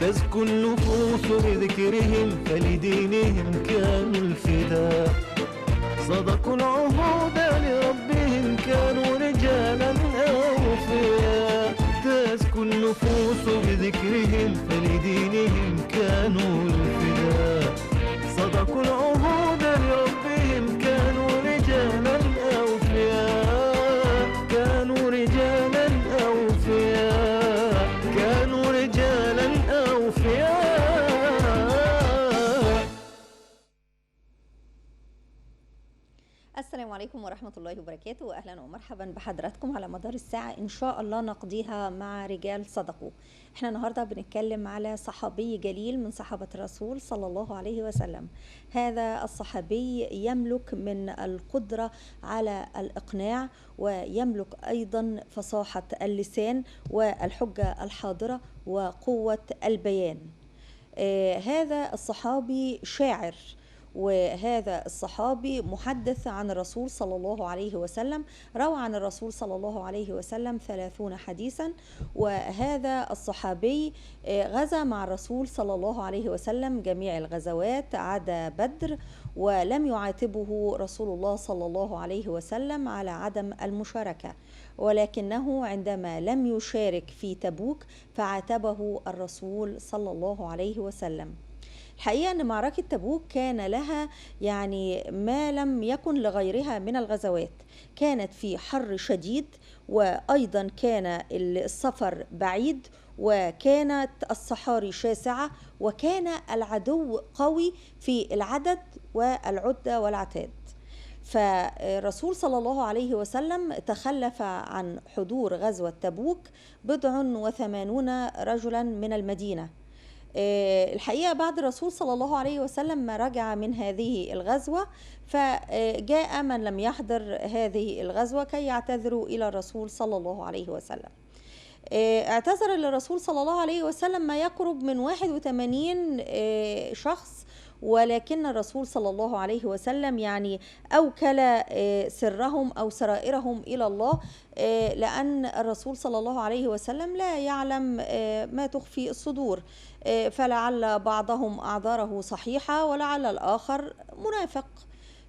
تزكو النفوس بذكرهم فلدينهم كانوا الفداء. صدقوا العهود لربهم كانوا رجالا أوفياء. تزكو النفوس بذكرهم فلدينهم كانوا الفداء. صدقوا العهود لربهم كانوا رجالا أوفياء. كانوا رجالا أوفياء. كانوا رجالا أوفياء. السلام عليكم ورحمة الله وبركاته، أهلا ومرحبا بحضراتكم على مدار الساعة إن شاء الله نقضيها مع رجال صدقوا. احنا النهاردة بنتكلم على صحابي جليل من صحابة الرسول صلى الله عليه وسلم. هذا الصحابي يملك من القدرة على الإقناع، ويملك أيضا فصاحة اللسان والحجة الحاضرة وقوة البيان. هذا الصحابي شاعر، وهذا الصحابي محدث عن الرسول صلى الله عليه وسلم، روى عن الرسول صلى الله عليه وسلم 30 حديثا. وهذا الصحابي غزا مع الرسول صلى الله عليه وسلم جميع الغزوات عدا بدر، ولم يعاتبه رسول الله صلى الله عليه وسلم على عدم المشاركة، ولكنه عندما لم يشارك في تبوك فعاتبه الرسول صلى الله عليه وسلم. الحقيقة أن معركة تبوك كان لها يعني ما لم يكن لغيرها من الغزوات. كانت في حر شديد، وأيضا كان السفر بعيد، وكانت الصحاري شاسعة، وكان العدو قوي في العدد والعدة والعتاد. فالرسول صلى الله عليه وسلم تخلف عن حضور غزوة تبوك 87 رجلا من المدينة. الحقيقة بعد الرسول صلى الله عليه وسلم ما رجع من هذه الغزوة، فجاء من لم يحضر هذه الغزوة كي يعتذروا إلى الرسول صلى الله عليه وسلم. اعتذر للرسول صلى الله عليه وسلم ما يقرب من 81 شخص، ولكن الرسول صلى الله عليه وسلم يعني أوكل سرهم أو سرائرهم إلى الله، لأن الرسول صلى الله عليه وسلم لا يعلم ما تخفي الصدور، فلعل بعضهم أعذاره صحيحة ولعل الآخر منافق،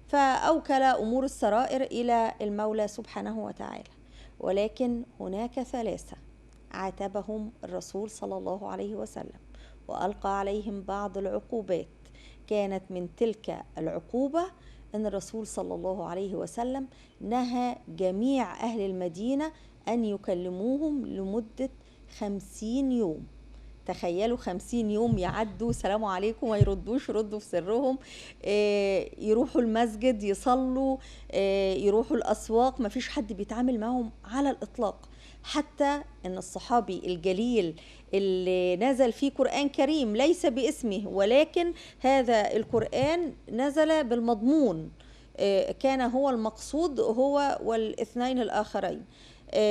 فأوكل أمور السرائر إلى المولى سبحانه وتعالى. ولكن هناك 3 عاتبهم الرسول صلى الله عليه وسلم وألقى عليهم بعض العقوبات. كانت من تلك العقوبة أن الرسول صلى الله عليه وسلم نهى جميع أهل المدينة أن يكلموهم لمدة 50 يوم. تخيلوا 50 يوم يعدوا سلام عليكم وما يردوش، يردوا في سرهم، يروحوا المسجد يصلوا، يروحوا الأسواق، ما فيش حد بيتعامل معهم على الإطلاق. حتى أن الصحابي الجليل اللي نزل فيه قرآن كريم ليس باسمه، ولكن هذا القرآن نزل بالمضمون، كان هو المقصود هو والاثنين الآخرين،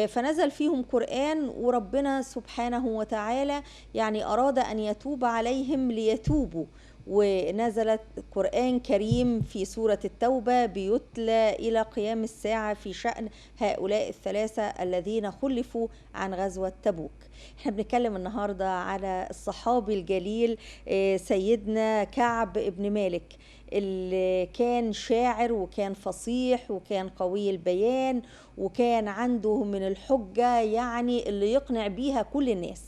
فنزل فيهم قرآن، وربنا سبحانه وتعالى يعني أراد أن يتوب عليهم ليتوبوا، ونزلت قرآن كريم في سورة التوبة بيتلى إلى قيام الساعة في شأن هؤلاء ال3 الذين خلفوا عن غزوة تبوك. احنا بنتكلم النهاردة على الصحابي الجليل سيدنا كعب بن مالك، اللي كان شاعر وكان فصيح وكان قوي البيان وكان عنده من الحجة يعني اللي يقنع بيها كل الناس.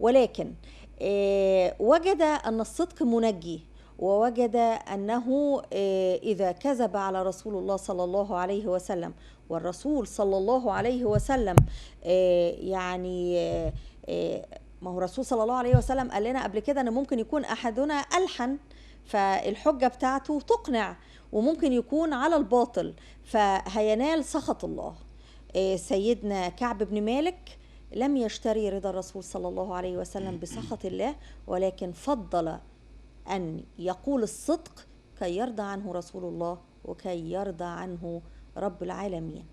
ولكن وجد أن الصدق منجي، ووجد أنه إذا كذب على رسول الله صلى الله عليه وسلم، والرسول صلى الله عليه وسلم يعني ما هو الرسول صلى الله عليه وسلم قال لنا قبل كده أن ممكن يكون أحدنا ألحن، فالحجة بتاعته تقنع، وممكن يكون على الباطل فهينال سخط الله. سيدنا كعب بن مالك لم يشتري رضا الرسول صلى الله عليه وسلم بسخط الله، ولكن فضل أن يقول الصدق كي يرضى عنه رسول الله وكي يرضى عنه رب العالمين.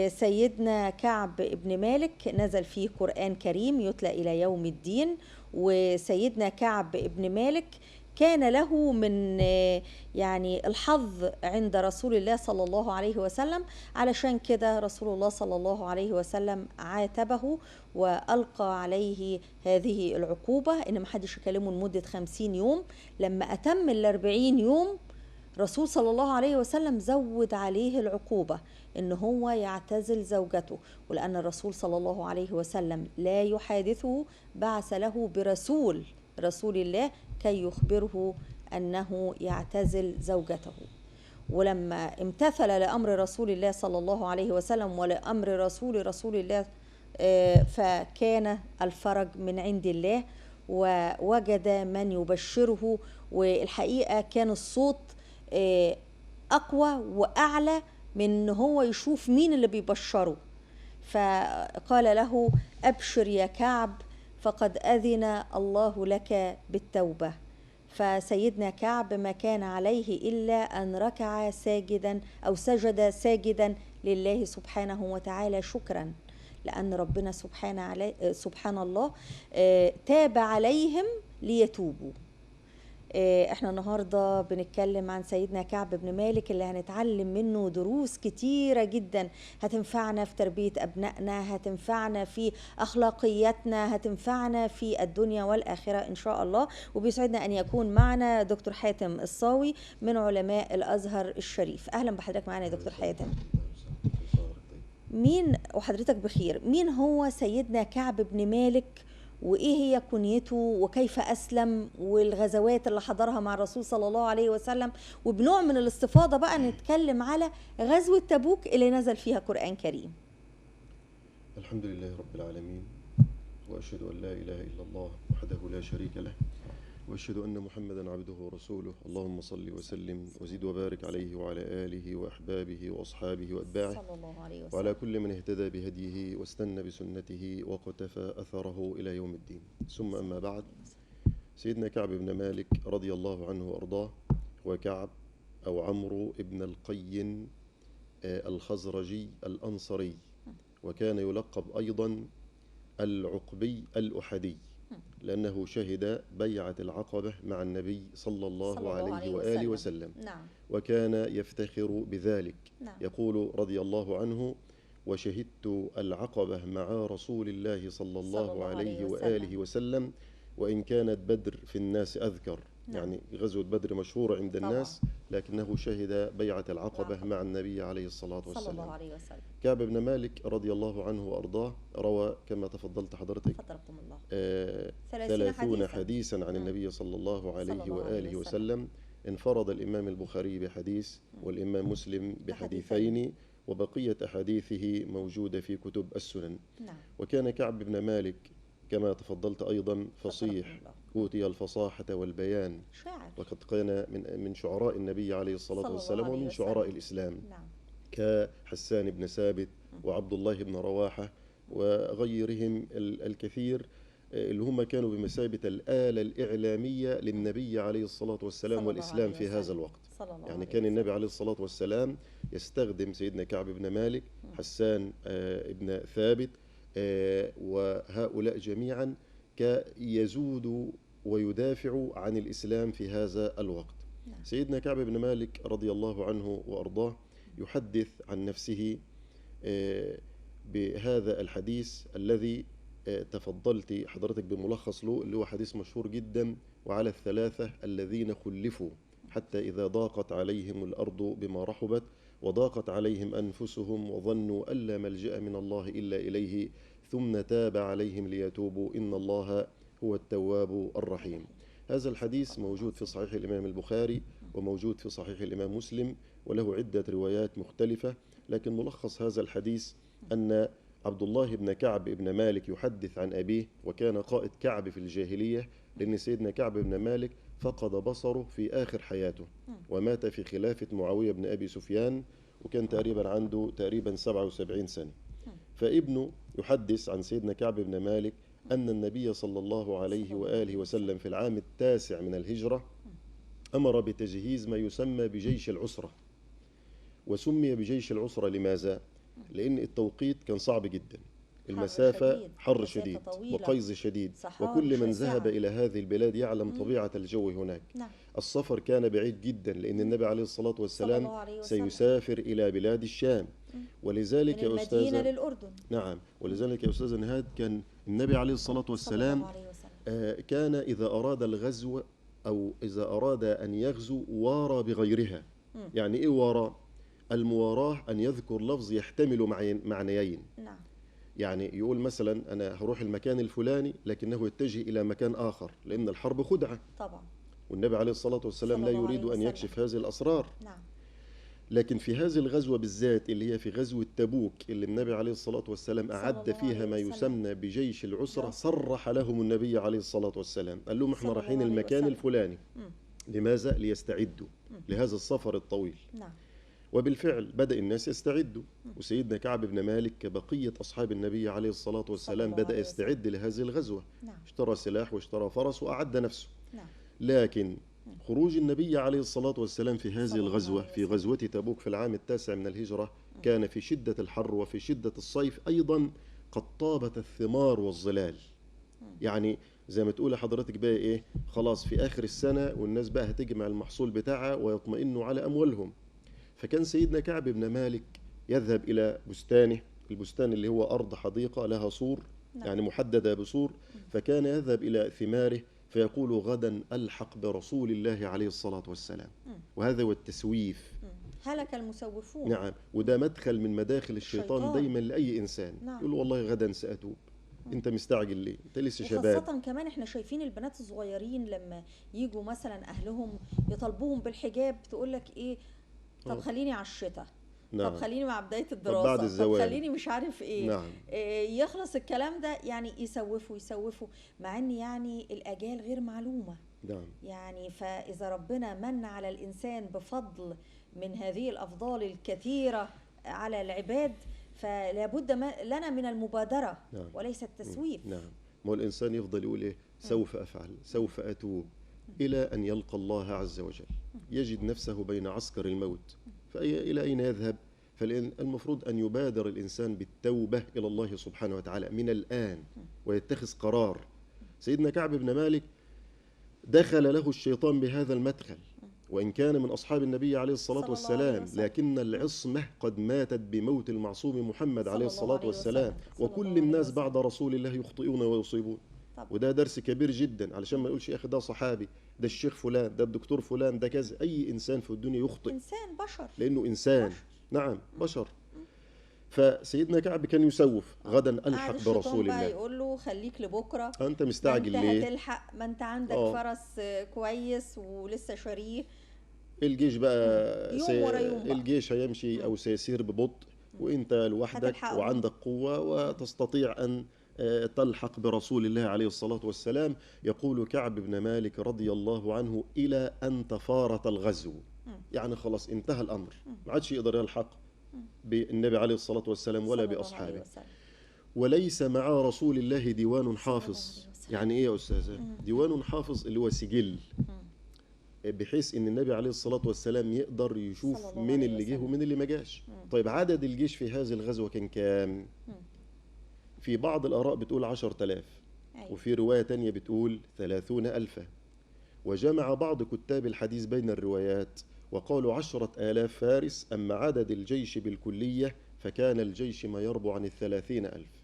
سيدنا كعب بن مالك نزل فيه قرآن كريم يتلى إلى يوم الدين، وسيدنا كعب بن مالك كان له من يعني الحظ عند رسول الله صلى الله عليه وسلم. علشان كده رسول الله صلى الله عليه وسلم عاتبه وألقى عليه هذه العقوبة إن محدش يكلمه لمدة 50 يوم. لما أتم 40 يوم رسول صلى الله عليه وسلم زود عليه العقوبة إن هو يعتزل زوجته، ولأن الرسول صلى الله عليه وسلم لا يحادثه بعث له برسول رسول الله كي يخبره أنه يعتزل زوجته. ولما امتثل لأمر رسول الله صلى الله عليه وسلم ولأمر رسول الله فكان الفرج من عند الله ووجد من يبشره. والحقيقة كان الصوت أقوى وأعلى من إن هو يشوف مين اللي بيبشره. فقال له: أبشر يا كعب فقد أذن الله لك بالتوبة. فسيدنا كعب ما كان عليه إلا أن ركع ساجدا أو سجد ساجدا لله سبحانه وتعالى شكرا، لأن ربنا سبحان الله تاب عليهم ليتوبوا. احنا النهاردة بنتكلم عن سيدنا كعب بن مالك اللي هنتعلم منه دروس كتيرة جدا هتنفعنا في تربية أبنائنا، هتنفعنا في أخلاقياتنا، هتنفعنا في الدنيا والآخرة إن شاء الله. وبيسعدنا أن يكون معنا دكتور حاتم الصاوي من علماء الأزهر الشريف. أهلا بحضرتك معنا يا دكتور حاتم. مين وحضرتك بخير، مين هو سيدنا كعب بن مالك وإيه هي كنيته وكيف أسلم والغزوات اللي حضرها مع الرسول صلى الله عليه وسلم؟ وبنوع من الاستفاضة بقى نتكلم على غزوة تبوك اللي نزل فيها قرآن كريم. الحمد لله رب العالمين، وأشهد أن لا إله إلا الله وحده لا شريك له، وأشهد أن محمدا عبده ورسوله. اللهم صل وسلم وزد وبارك عليه وعلى آله وأحبابه وأصحابه وأتباعه صلى الله عليه وسلم وعلى كل من اهتدى بهديه واستنى بسنته وقتفى أثره إلى يوم الدين. ثم أما بعد، سيدنا كعب بن مالك رضي الله عنه وأرضاه هو كعب أو عمرو ابن القين الخزرجي الأنصري، وكان يلقب أيضا العقبي الأحدي لأنه شهد بيعة العقبة مع النبي صلى الله عليه وآله وسلم. نعم. وكان يفتخر بذلك. نعم. يقول رضي الله عنه: وشهدت العقبة مع رسول الله صلى الله عليه وآله وسلم وإن كانت بدر في الناس أذكر. نعم. يعني غزوة بدر مشهورة عند الناس طبعا. لكنه شهد بيعة العقبة مع النبي عليه الصلاة والسلام. صلى الله عليه وسلم. كعب بن مالك رضي الله عنه وأرضاه روى كما تفضلت حضرتك فضلكم الله 30 حديثا عن النبي صلى الله عليه وآله وسلم. انفرد الإمام البخاري بحديث والإمام مسلم بحديثين، وبقية أحاديثه موجودة في كتب السنن. نعم. وكان كعب بن مالك كما تفضلت أيضا فصيح، أوتي الفصاحة والبيان، شاعر، وقد كان من شعراء النبي عليه الصلاة والسلام ومن شعراء الإسلام. نعم. كحسان بن ثابت وعبد الله بن رواحة وغيرهم الكثير اللي هم كانوا بمثابة الآلة الإعلامية للنبي عليه الصلاة والسلام والإسلام في هذا الوقت. يعني كان النبي عليه الصلاة والسلام يستخدم سيدنا كعب بن مالك، حسان بن ثابت، وهؤلاء جميعا كيزودوا ويدافعوا عن الإسلام في هذا الوقت. سيدنا كعب بن مالك رضي الله عنه وأرضاه يحدث عن نفسه بهذا الحديث الذي تفضلت حضرتك بملخص له، اللي هو حديث مشهور جدا: وعلى الثلاثة الذين خلفوا حتى إذا ضاقت عليهم الأرض بما رحبت وضاقت عليهم أنفسهم وظنوا أن لا ملجأ من الله إلا إليه ثم تاب عليهم ليتوبوا إن الله هو التواب الرحيم. هذا الحديث موجود في صحيح الإمام البخاري وموجود في صحيح الإمام مسلم، وله عدة روايات مختلفة. لكن ملخص هذا الحديث أن عبد الله بن كعب بن مالك يحدث عن أبيه، وكان قائد كعب في الجاهلية، لأن سيدنا كعب بن مالك فقد بصره في آخر حياته ومات في خلافة معاوية بن أبي سفيان، وكان تقريبا عنده 77 سنة. فابنه يحدث عن سيدنا كعب بن مالك أن النبي صلى الله عليه وآله وسلم في العام 9 من الهجرة أمر بتجهيز ما يسمى بجيش العسرة. وسمي بجيش العسرة لماذا؟ لأن التوقيت كان صعب جدا، المسافة حر مسافة شديد طويلة. وقيظ شديد، صحراء وكل من شاسعة. ذهب إلى هذه البلاد يعلم طبيعة الجو هناك. نعم. السفر كان بعيد جدا، لأن النبي عليه الصلاة صلى والسلام الله عليه وسلم. سيسافر إلى بلاد الشام. ولذلك من يا المدينة أستاذة، للأردن. نعم، ولذلك يا أستاذة نهاد كان النبي عليه الصلاة صلى والسلام الله عليه وسلم. كان إذا أراد الغزو أو إذا أراد أن يغزو وارى بغيرها. يعني إيه وارى؟ المواراة أن يذكر لفظ يحتمل معنيين. نعم. يعني يقول مثلا أنا هروح المكان الفلاني لكنه يتجه إلى مكان آخر، لأن الحرب خدعة، طبعا. والنبي عليه الصلاة والسلام صلى لا الله يريد عليه أن وسلم. يكشف هذه الأسرار. نعم. لكن في هذه الغزوة بالذات اللي هي في غزوة تبوك اللي النبي عليه الصلاة والسلام صلى أعد الله فيها عليه ما وسلم. يسمى بجيش العسرة، العسرة. صرح لهم النبي عليه الصلاة والسلام، قال لهم احنا صلى رايحين الله عليه المكان وسلم. الفلاني. لماذا؟ ليستعدوا لهذا السفر الطويل. نعم. وبالفعل بدأ الناس يستعدوا، وسيدنا كعب بن مالك كبقية أصحاب النبي عليه الصلاة والسلام الله بدأ عليه يستعد لهذه الغزوة. نعم. اشترى سلاح واشترى فرس وأعد نفسه. نعم. لكن خروج النبي عليه الصلاة والسلام في هذه صلى الله الغزوة عليه في وسلم. غزوة تبوك في العام 9 من الهجرة كان في شدة الحر وفي شدة الصيف أيضا قد طابت الثمار والظلال. يعني زي ما تقول حضرتك بقى إيه، خلاص في آخر السنة والناس بقى هتجمع المحصول بتاعها ويطمئنوا على أموالهم. فكان سيدنا كعب بن مالك يذهب إلى بستانه، البستان اللي هو أرض حديقة لها سور، نعم. يعني محددة بسور، فكان يذهب إلى ثماره فيقول غدا ألحق برسول الله عليه الصلاة والسلام. وهذا هو التسويف. هلك المسوفون. نعم، وده مدخل من مداخل الشيطان الشيطان. دايما لأي إنسان. نعم. يقول والله غدا سأتوب. أنت مستعجل ليه؟ أنت لسه شباب. وخاصة كمان احنا شايفين البنات الصغيرين لما يجوا مثلا أهلهم يطالبوهم بالحجاب، تقول لك إيه، طب خليني على الشتاء، نعم. طب خليني مع بداية الدراسة، بعد الزواج. طب خليني مش عارف إيه. نعم. يخلص الكلام ده يعني يسوفوا مع إن يعني الأجال غير معلومة. نعم. يعني فإذا ربنا من على الإنسان بفضل من هذه الأفضال الكثيرة على العباد، فلا بد لنا من المبادرة. نعم. وليس التسويف. نعم. ما الإنسان يفضل يقول إيه، سوف أفعل، سوف أتوب، إلى أن يلقى الله عز وجل، يجد نفسه بين عسكر الموت، فإلى أين يذهب؟ فالمفروض أن يبادر الإنسان بالتوبة إلى الله سبحانه وتعالى من الآن ويتخذ قرار. سيدنا كعب بن مالك دخل له الشيطان بهذا المدخل، وإن كان من أصحاب النبي عليه الصلاة والسلام، لكن العصمة قد ماتت بموت المعصوم محمد عليه الصلاة والسلام. وكل الناس بعد رسول الله يخطئون ويصيبون. وده درس كبير جدا، علشان ما نقولش يا أخي ده صحابي، ده الشيخ فلان، ده الدكتور فلان، ده كذا. أي إنسان في الدنيا يخطئ، إنسان بشر، لأنه إنسان بشر. نعم بشر. فسيدنا كعب كان يسوف غدا ألحق برسول الله. بقى يقول له خليك لبكرة، أنت مستعجل ليه؟ أنت هتلحق، ما أنت عندك فرس كويس ولسه شاريه. الجيش بقى يوم ورا يوم بقى. الجيش هيمشي أو سيسير ببطء، وأنت لوحدك وعندك قوة وتستطيع أن تلحق برسول الله عليه الصلاة والسلام. يقول كعب بن مالك رضي الله عنه إلى أن تفارط الغزو، يعني خلاص انتهى الأمر، ما عادش يقدر يلحق بالنبي عليه الصلاة والسلام ولا بأصحابه. وليس مع رسول الله ديوان حافظ. يعني إيه يا أستاذة؟ ديوان حافظ اللي هو سجل، بحيث ان النبي عليه الصلاة والسلام يقدر يشوف مين اللي جه ومين اللي ما جاش. طيب عدد الجيش في هذه الغزوة كان كام؟ في بعض الآراء بتقول 10,000، وفي رواية تانية بتقول 30,000. وجمع بعض كتاب الحديث بين الروايات وقالوا 10,000 فارس، أما عدد الجيش بالكلية فكان الجيش ما يربو عن 30,000،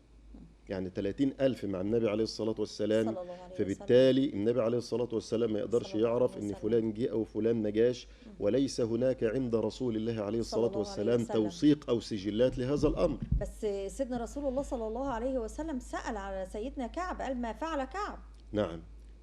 يعني 30,000 مع النبي عليه الصلاة والسلام. فبالتالي النبي عليه الصلاة والسلام ما يقدرش يعرف ان فلان جه او فلان ما جاش، وليس هناك عند رسول الله عليه الصلاة والسلام توثيق او سجلات لهذا الامر. بس سيدنا رسول الله صلى الله عليه وسلم سأل على سيدنا كعب، قال ما فعل كعب. نعم.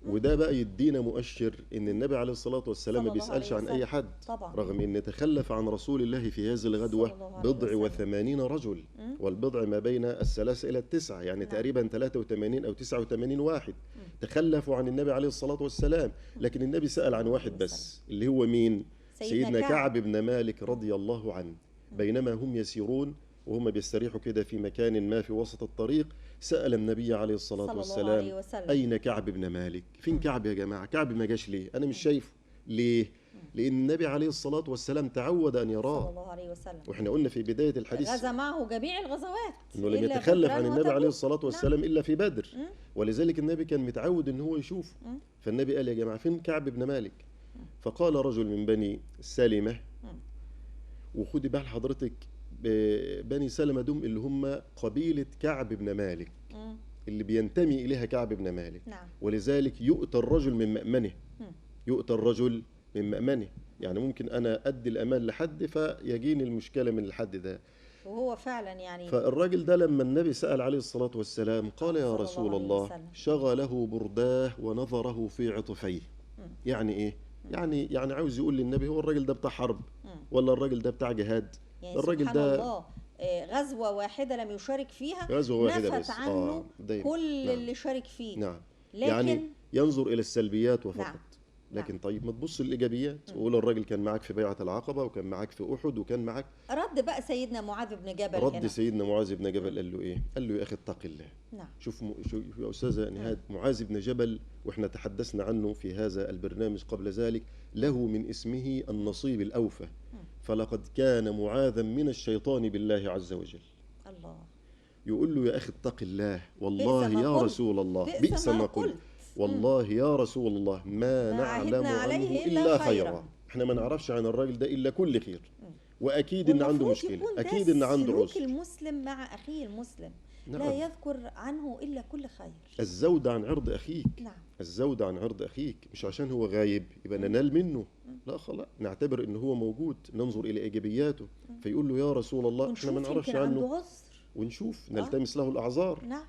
وده بقى يدينا مؤشر ان النبي عليه الصلاة والسلام ما بيسألش عن اي حد طبعا. رغم ان تخلف عن رسول الله في هذه الغدوة 80 رجل، والبضع ما بين 3 إلى 9، يعني نعم. تقريبا 83 او 89 واحد تخلفوا عن النبي عليه الصلاة والسلام. لكن النبي سأل عن واحد بس، اللي هو مين؟ سيدنا كعب بن مالك رضي الله عنه. بينما هم يسيرون وهم بيستريحوا كده في مكان ما في وسط الطريق، سأل النبي عليه الصلاة والسلام أين كعب بن مالك؟ فين كعب يا جماعة؟ كعب ما جاش ليه؟ أنا مش شايفه. ليه؟ لأن النبي عليه الصلاة والسلام تعود أن صلى يراه. الله عليه وسلم. وإحنا قلنا في بداية الحديث غزا معه جميع الغزوات إنه لم إلا يتخلف بدرا عن النبي عليه وتبوك. الصلاة والسلام إلا في بدر، مم. ولذلك النبي كان متعود إن هو يشوفه. مم. فالنبي قال: يا جماعة فين كعب بن مالك؟ فقال رجل من بني سلمة، وخدي بال حضرتك، بني سلمة دول اللي هم قبيلة كعب بن مالك، مم. اللي بينتمي إليها كعب بن مالك. نعم. ولذلك يؤتى الرجل من مأمنه، مم. يؤتى الرجل من مأمنه، يعني ممكن أنا أدي الأمان لحد فيجيني المشكلة من الحد ده. وهو فعلا يعني فالراجل ده لما النبي سأل عليه الصلاة والسلام قال: يا صلى الله رسول عليه الله وسلم. شغله برداه ونظره في عطفيه. يعني إيه؟ يعني عاوز يقول للنبي هو الراجل ده بتاع حرب ولا الراجل ده بتاع جهاد؟ يعني الراجل سبحان ده الله غزوة واحدة لم يشارك فيها، غزوة واحدة نفت بس عنه دايما. كل نعم. اللي شارك فيه. نعم. لكن يعني ينظر إلى السلبيات وفقط. نعم. لكن طيب ما تبص للإيجابيات، وقول الراجل كان معاك في بيعة العقبة، وكان معاك في أحد، وكان معاك. رد بقى سيدنا معاذ بن جبل رد هنا. سيدنا معاذ بن جبل قال له إيه؟ قال له: يا أخي اتق الله. نعم. شوف يا أستاذة نهاد، معاذ بن جبل وإحنا تحدثنا عنه في هذا البرنامج قبل ذلك، له من اسمه النصيب الأوفى. فلقد كان معاذا من الشيطان بالله عز وجل. الله. يقول له: يا أخي اتق الله، والله بئس ما يا قلت. رسول الله، بئس ما قلت. والله يا رسول الله ما نعلم عهدنا عنه عليه إلا إلا خيرا. احنا ما نعرفش عن الراجل ده إلا كل خير، وأكيد إن عنده والمفروض مشكلة، يكون ده أكيد إن عنده سلوك عسر. المسلم مع أخيه المسلم. نعم. لا يذكر عنه إلا كل خير. الزود عن عرض أخيك. نعم. الزود عن عرض أخيك، مش عشان هو غايب يبقى ننال منه، لا خلاص، نعتبر إن هو موجود، ننظر إلى إيجابياته. فيقول له: يا رسول الله احنا ما ونشوف نعرفش يمكن عنده عنه، عذر. ونشوف نلتمس له الأعذار. نعم.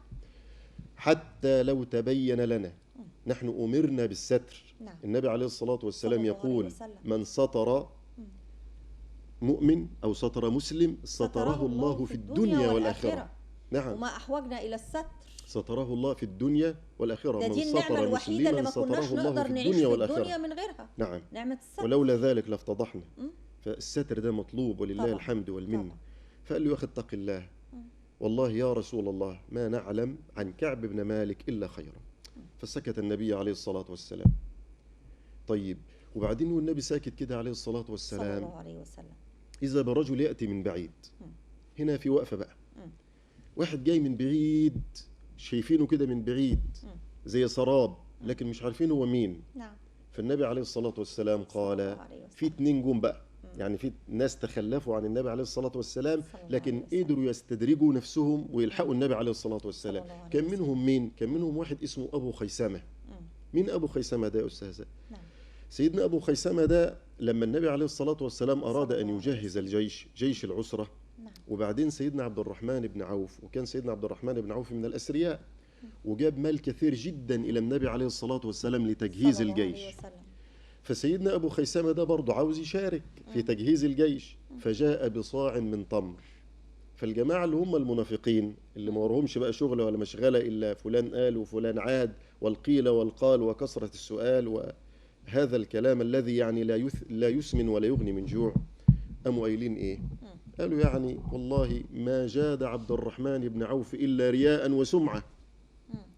حتى لو تبين لنا. نحن أمرنا بالستر. نعم. النبي عليه الصلاة والسلام صلى الله عليه يقول: وسلم. من ستر مؤمن أو ستر مسلم ستره الله في الدنيا والآخرة. نعم. وما أحوجنا إلى الستر. ستره الله في الدنيا والآخرة. ده من دي النعمة ستر الوحيدة اللي ما مسلما كناش ستره الله نقدر في نعيش الدنيا في والآخرة. الدنيا من غيرها. نعم. نعمة الستر. ولولا ذلك لافتضحنا. فالستر ده مطلوب ولله طبعا. الحمد والمنة. طبعا. فقال له: يا أخي اتق الله، والله يا رسول الله ما نعلم عن كعب بن مالك إلا خيرا. فسكت النبي عليه الصلاة والسلام. طيب، وبعدين والنبي ساكت كده عليه الصلاة صلى والسلام، الله عليه وسلم. إذا برجل يأتي من بعيد. هنا في وقفة بقى. واحد جاي من بعيد، شايفينه كده من بعيد زي سراب، لكن مش عارفين هو مين. نعم. فالنبي عليه الصلاة والسلام قال: في 2 جم بقى، يعني في ناس تخلفوا عن النبي عليه الصلاة والسلام، لكن قدروا يستدرجوا نفسهم ويلحقوا النبي عليه الصلاة والسلام. كان منهم مين؟ كان منهم واحد اسمه أبو خيثمة. مين أبو خيثمة ده يا أستاذة؟ نعم. سيدنا أبو خيثمة ده لما النبي عليه الصلاة والسلام أراد أن يجهز الجيش، جيش العسرة، وبعدين سيدنا عبد الرحمن بن عوف، وكان سيدنا عبد الرحمن بن عوف من الأثرياء، وجاب مال كثير جدا إلى النبي عليه الصلاة والسلام لتجهيز الجيش. فسيدنا أبو خيثمة ده برضه عاوز يشارك في تجهيز الجيش، فجاء بصاع من تمر. فالجماعة اللي هم المنافقين اللي ما ورهمش بقى شغلة ولا مشغلة إلا فلان قال وفلان عاد والقيل والقال وكثرة السؤال وهذا الكلام الذي يعني لا يسمن ولا يغني من جوع، قاموا قايلين إيه؟ قالوا يعني والله ما جاد عبد الرحمن بن عوف إلا رياء وسمعة.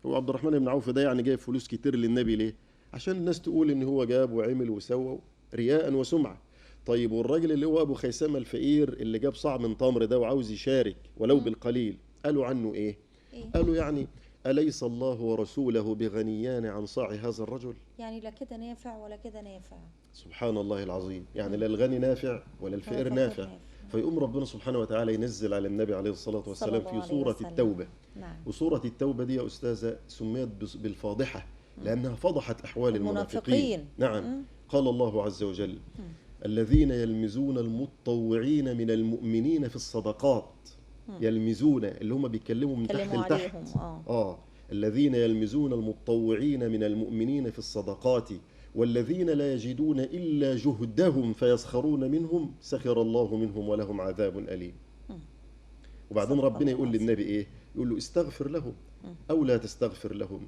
هو عبد الرحمن بن عوف ده يعني جايب فلوس كتير للنبي ليه؟ عشان الناس تقول إن هو جاب وعمل وسوى، رياء وسمعة. طيب والراجل اللي هو أبو خيثمة الفقير اللي جاب صاع من تمر ده وعاوز يشارك ولو بالقليل، قالوا عنه إيه؟ قالوا يعني أليس الله ورسوله بغنيان عن صاع هذا الرجل؟ يعني لا كده نافع ولا كده نافع. سبحان الله العظيم، يعني لا الغني نافع ولا الفقير نافع. فيقوم ربنا سبحانه وتعالى ينزل على النبي عليه الصلاة والسلام في سورة التوبة. نعم. وسورة التوبة دي يا أستاذة سميت بالفاضحة لأنها فضحت أحوال المنافقين. نعم. قال الله عز وجل: الذين يلمزون المتطوعين من المؤمنين في الصدقات. يلمزون اللي هم بيتكلموا من تحت لتحت. الذين يلمزون المتطوعين من المؤمنين في الصدقات والذين لا يجدون إلا جهدهم فيسخرون منهم سخر الله منهم ولهم عذاب أليم. وبعدين ربنا يقول للنبي إيه؟ يقول له استغفر لهم أو لا تستغفر لهم،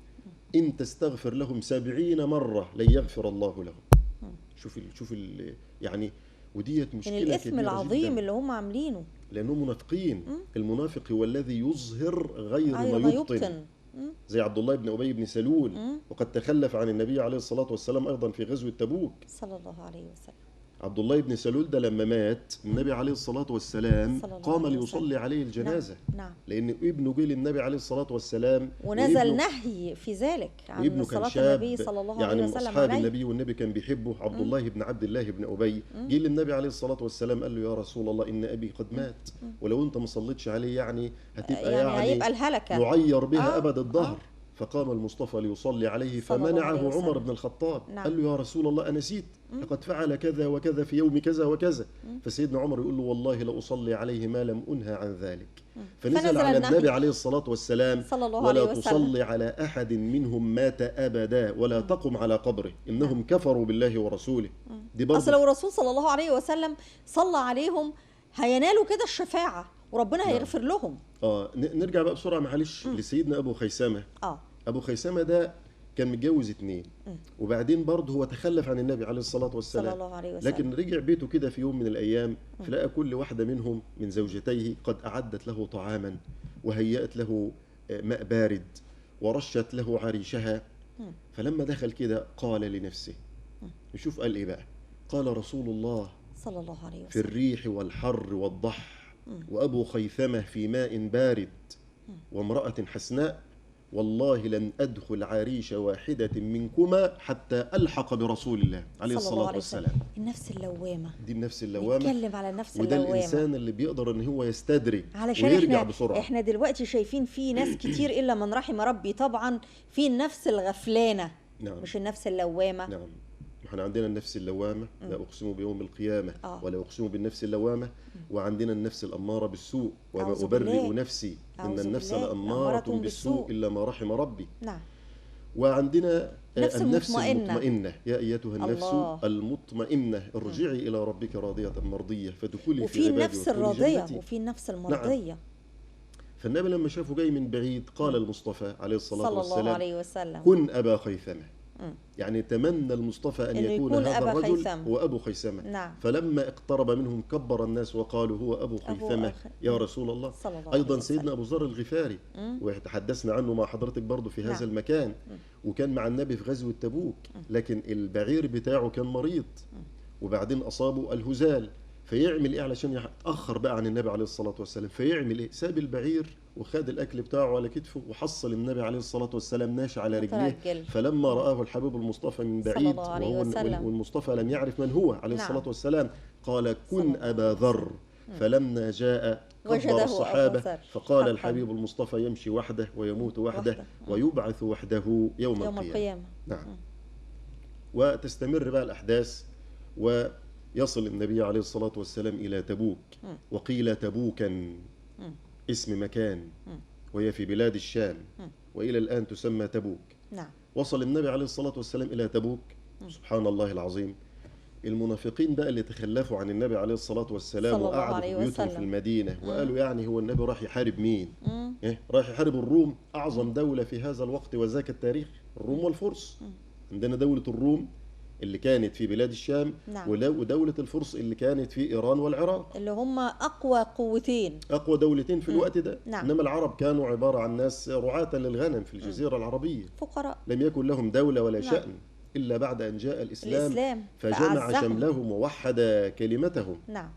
إن تستغفر لهم 70 مرة لن يغفر الله لهم. شوف يعني، وديت مشكلة كبيرة الإثم العظيم جداً. اللي هم عاملينه، لأنهم منافقين. المنافق هو الذي يظهر غير ما يبطن. زي عبد الله بن أبي بن سلول، وقد تخلف عن النبي عليه الصلاة والسلام أيضا في غزوة تبوك. صلى الله عليه وسلم. عبد الله بن سلول ده لما مات النبي عليه الصلاة والسلام قام ليصلي عليه الجنازة. نعم. لأن ابنه جه للنبي عليه الصلاة والسلام، ونزل نهي في ذلك عن صلاة النبي صلى الله عليه وسلم يعني أصحاب النبي والنبي كان بيحبه. عبد الله بن عبد الله بن أبي جه للنبي عليه الصلاة والسلام قال له يا رسول الله إن أبي قد مات، ولو أنت ما صليتش عليه يعني هتبقى يعني هيبقى الهلكة نعير بها أبد الدهر. فقام المصطفى ليصلي عليه فمنعه عمر بن الخطاب. نعم. قال له يا رسول الله أنسيت؟ لقد فعل كذا وكذا في يوم كذا وكذا. فسيدنا عمر يقول له والله لأصلي عليه ما لم أنهى عن ذلك. فنزل على النبي عليه الصلاة والسلام ولا تصلي على أحد منهم مات أبدا ولا تقم على قبره إنهم كفروا بالله ورسوله. دي برضه أصل لو الرسول صلى الله عليه وسلم صلى عليهم هينالوا كده الشفاعة وربنا هيغفر لهم. نرجع بقى بسرعة معلش لسيدنا أبو خيثمة. أبو خيثمة ده كان متجوز 2، وبعدين برضه هو تخلف عن النبي عليه الصلاة والسلام صلى الله عليه وسلم. لكن رجع بيته كده في يوم من الأيام فلقى كل واحدة منهم من زوجتيه قد أعدت له طعاما وهيأت له ماء بارد ورشت له عريشها. فلما دخل كده قال لنفسه، نشوف قال إيه بقى، قال رسول الله صلى الله عليه وسلم في الريح والحر والضح وأبو خيثمة في ماء بارد وامرأة حسناء، والله لن أدخل عريش واحدة منكما حتى ألحق برسول الله عليه الصلاة والسلام. النفس اللوامة دي النفس اللوامة. نتكلم على النفس وده اللوامة. الإنسان اللي بيقدر إن هو يستدرج علشان ويرجع بسرعة. احنا دلوقتي شايفين في ناس كتير إلا من رحم ربي طبعا في النفس الغفلانة. نعم. مش النفس اللوامة. نعم. احنا عندنا النفس اللوامة، لا أقسم بيوم القيامة ولا أقسم بالنفس اللوامة، وعندنا النفس الأمارة بالسوء وما أبرئ نفسي إن النفس لأمارة بالسوء إلا ما رحم ربي. نعم. وعندنا النفس المطمئنة يا أيتها النفس المطمئنة ارجعي إلى ربك راضية مرضية فادخلي في عبادي النفس الراضية وفي النفس المرضية. نعم. فالنبي لما شافه جاي من بعيد قال المصطفى عليه الصلاة صلى والسلام الله عليه وسلم كن أبا خيثمة. يعني تمنى المصطفى أن يكون هذا الرجل هو أبو خيثمة. نعم. فلما اقترب منهم كبر الناس وقالوا هو أبو خيثمة يا رسول الله. أيضا سيدنا أبو ذر الغفاري وتحدثنا عنه مع حضرتك برضو في هذا المكان، وكان مع النبي في غزوة تبوك، لكن البعير بتاعه كان مريض وبعدين أصابه الهزال، فيعمل إيه علشان يتأخر بقى عن النبي عليه الصلاة والسلام؟ فيعمل إيه؟ ساب البعير وخد الأكل بتاعه على كتفه وحصل النبي عليه الصلاة والسلام ناشي على رجليه. فلما رآه الحبيب المصطفى من بعيد والمصطفى لم يعرف من هو عليه الصلاة والسلام قال كن أبا ذر. فلما جاء كبر الصحابة فقال الحبيب المصطفى يمشي وحده ويموت وحده ويبعث وحده يوم القيامة. نعم. وتستمر بقى الأحداث ويصل النبي عليه الصلاة والسلام إلى تبوك، وقيل تبوكا اسم مكان وهي في بلاد الشام وإلى الآن تسمى تبوك. نعم. وصل النبي عليه الصلاة والسلام إلى تبوك. سبحان الله العظيم، المنافقين بقى اللي تخلفوا عن النبي عليه الصلاة والسلام وقعدوا في بيوتهم في المدينة وقالوا يعني هو النبي راح يحارب مين؟ راح يحارب الروم، أعظم دولة في هذا الوقت وذاك التاريخ، الروم والفرس. عندنا دولة الروم اللي كانت في بلاد الشام، ودولة الفرس اللي كانت في إيران والعراق، اللي هم أقوى قوتين، أقوى دولتين في الوقت ده. نعم. إنما العرب كانوا عبارة عن ناس رعاة للغنم في الجزيرة العربية، فقراء، لم يكن لهم دولة ولا شأن إلا بعد أن جاء الإسلام فجمع شملهم ووحد كلمتهم. نعم.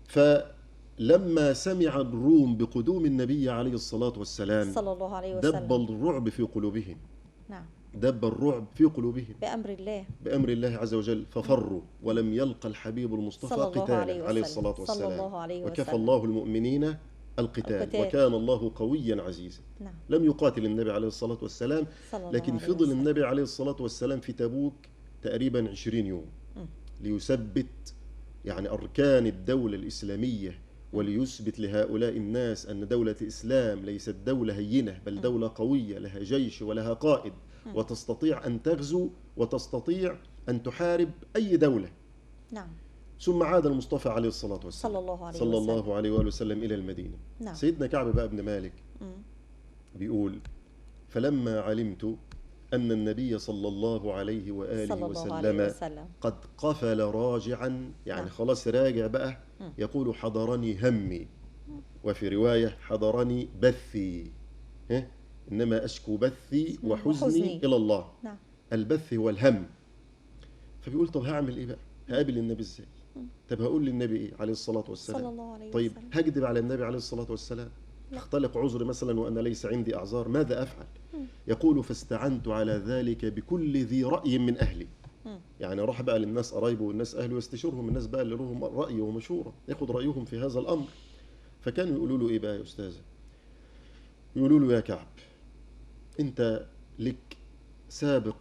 فلما سمع الروم بقدوم النبي عليه الصلاة والسلام صلى الله عليه وسلم دب الرعب في قلوبهم. نعم. دب الرعب في قلوبهم بأمر الله عز وجل، ففروا ولم يلقى الحبيب المصطفى قتالا عليه الصلاة والسلام، وكفى الله المؤمنين القتال وكان الله قويا عزيزا. نعم. لم يقاتل النبي عليه الصلاة والسلام، لكن فضل النبي عليه الصلاة والسلام في تبوك تقريبا 20 يوم ليثبت يعني أركان الدولة الإسلامية، وليثبت لهؤلاء الناس أن دولة الإسلام ليست دولة هينة بل دولة قوية لها جيش ولها قائد، وتستطيع أن تغزو وتستطيع أن تحارب أي دولة. نعم. ثم عاد المصطفى عليه الصلاة والسلام صلى الله عليه وسلم إلى المدينة. نعم. سيدنا كعب بقى بن مالك بيقول فلما علمت أن النبي صلى الله عليه وآله وسلم قد قفل راجعا، يعني خلاص راجع بقى، يقول حضرني همي، وفي رواية حضرني بثي، إنما أشكو بثي وحزني وحزني. إلى الله. نعم. البث هو الهم. فبيقول طب هعمل إيه بقى؟ هقابل النبي إزاي؟ طب هقول للنبي إيه عليه الصلاة والسلام؟ صلى الله عليه طيب وسلم. هكذب على النبي عليه الصلاة والسلام؟ اختلق عذر مثلا وأنا ليس عندي أعذار، ماذا أفعل؟ يقول فاستعنت على ذلك بكل ذي رأي من أهلي. يعني راح بقى للناس قرايبه والناس أهله يستشيرهم، الناس بقى اللي لهم رأي ومشورة ياخد رأيهم في هذا الأمر. فكانوا يقولوا له إيه بقى يا أستاذة؟ يقولوا له يا كعب أنت لك سابق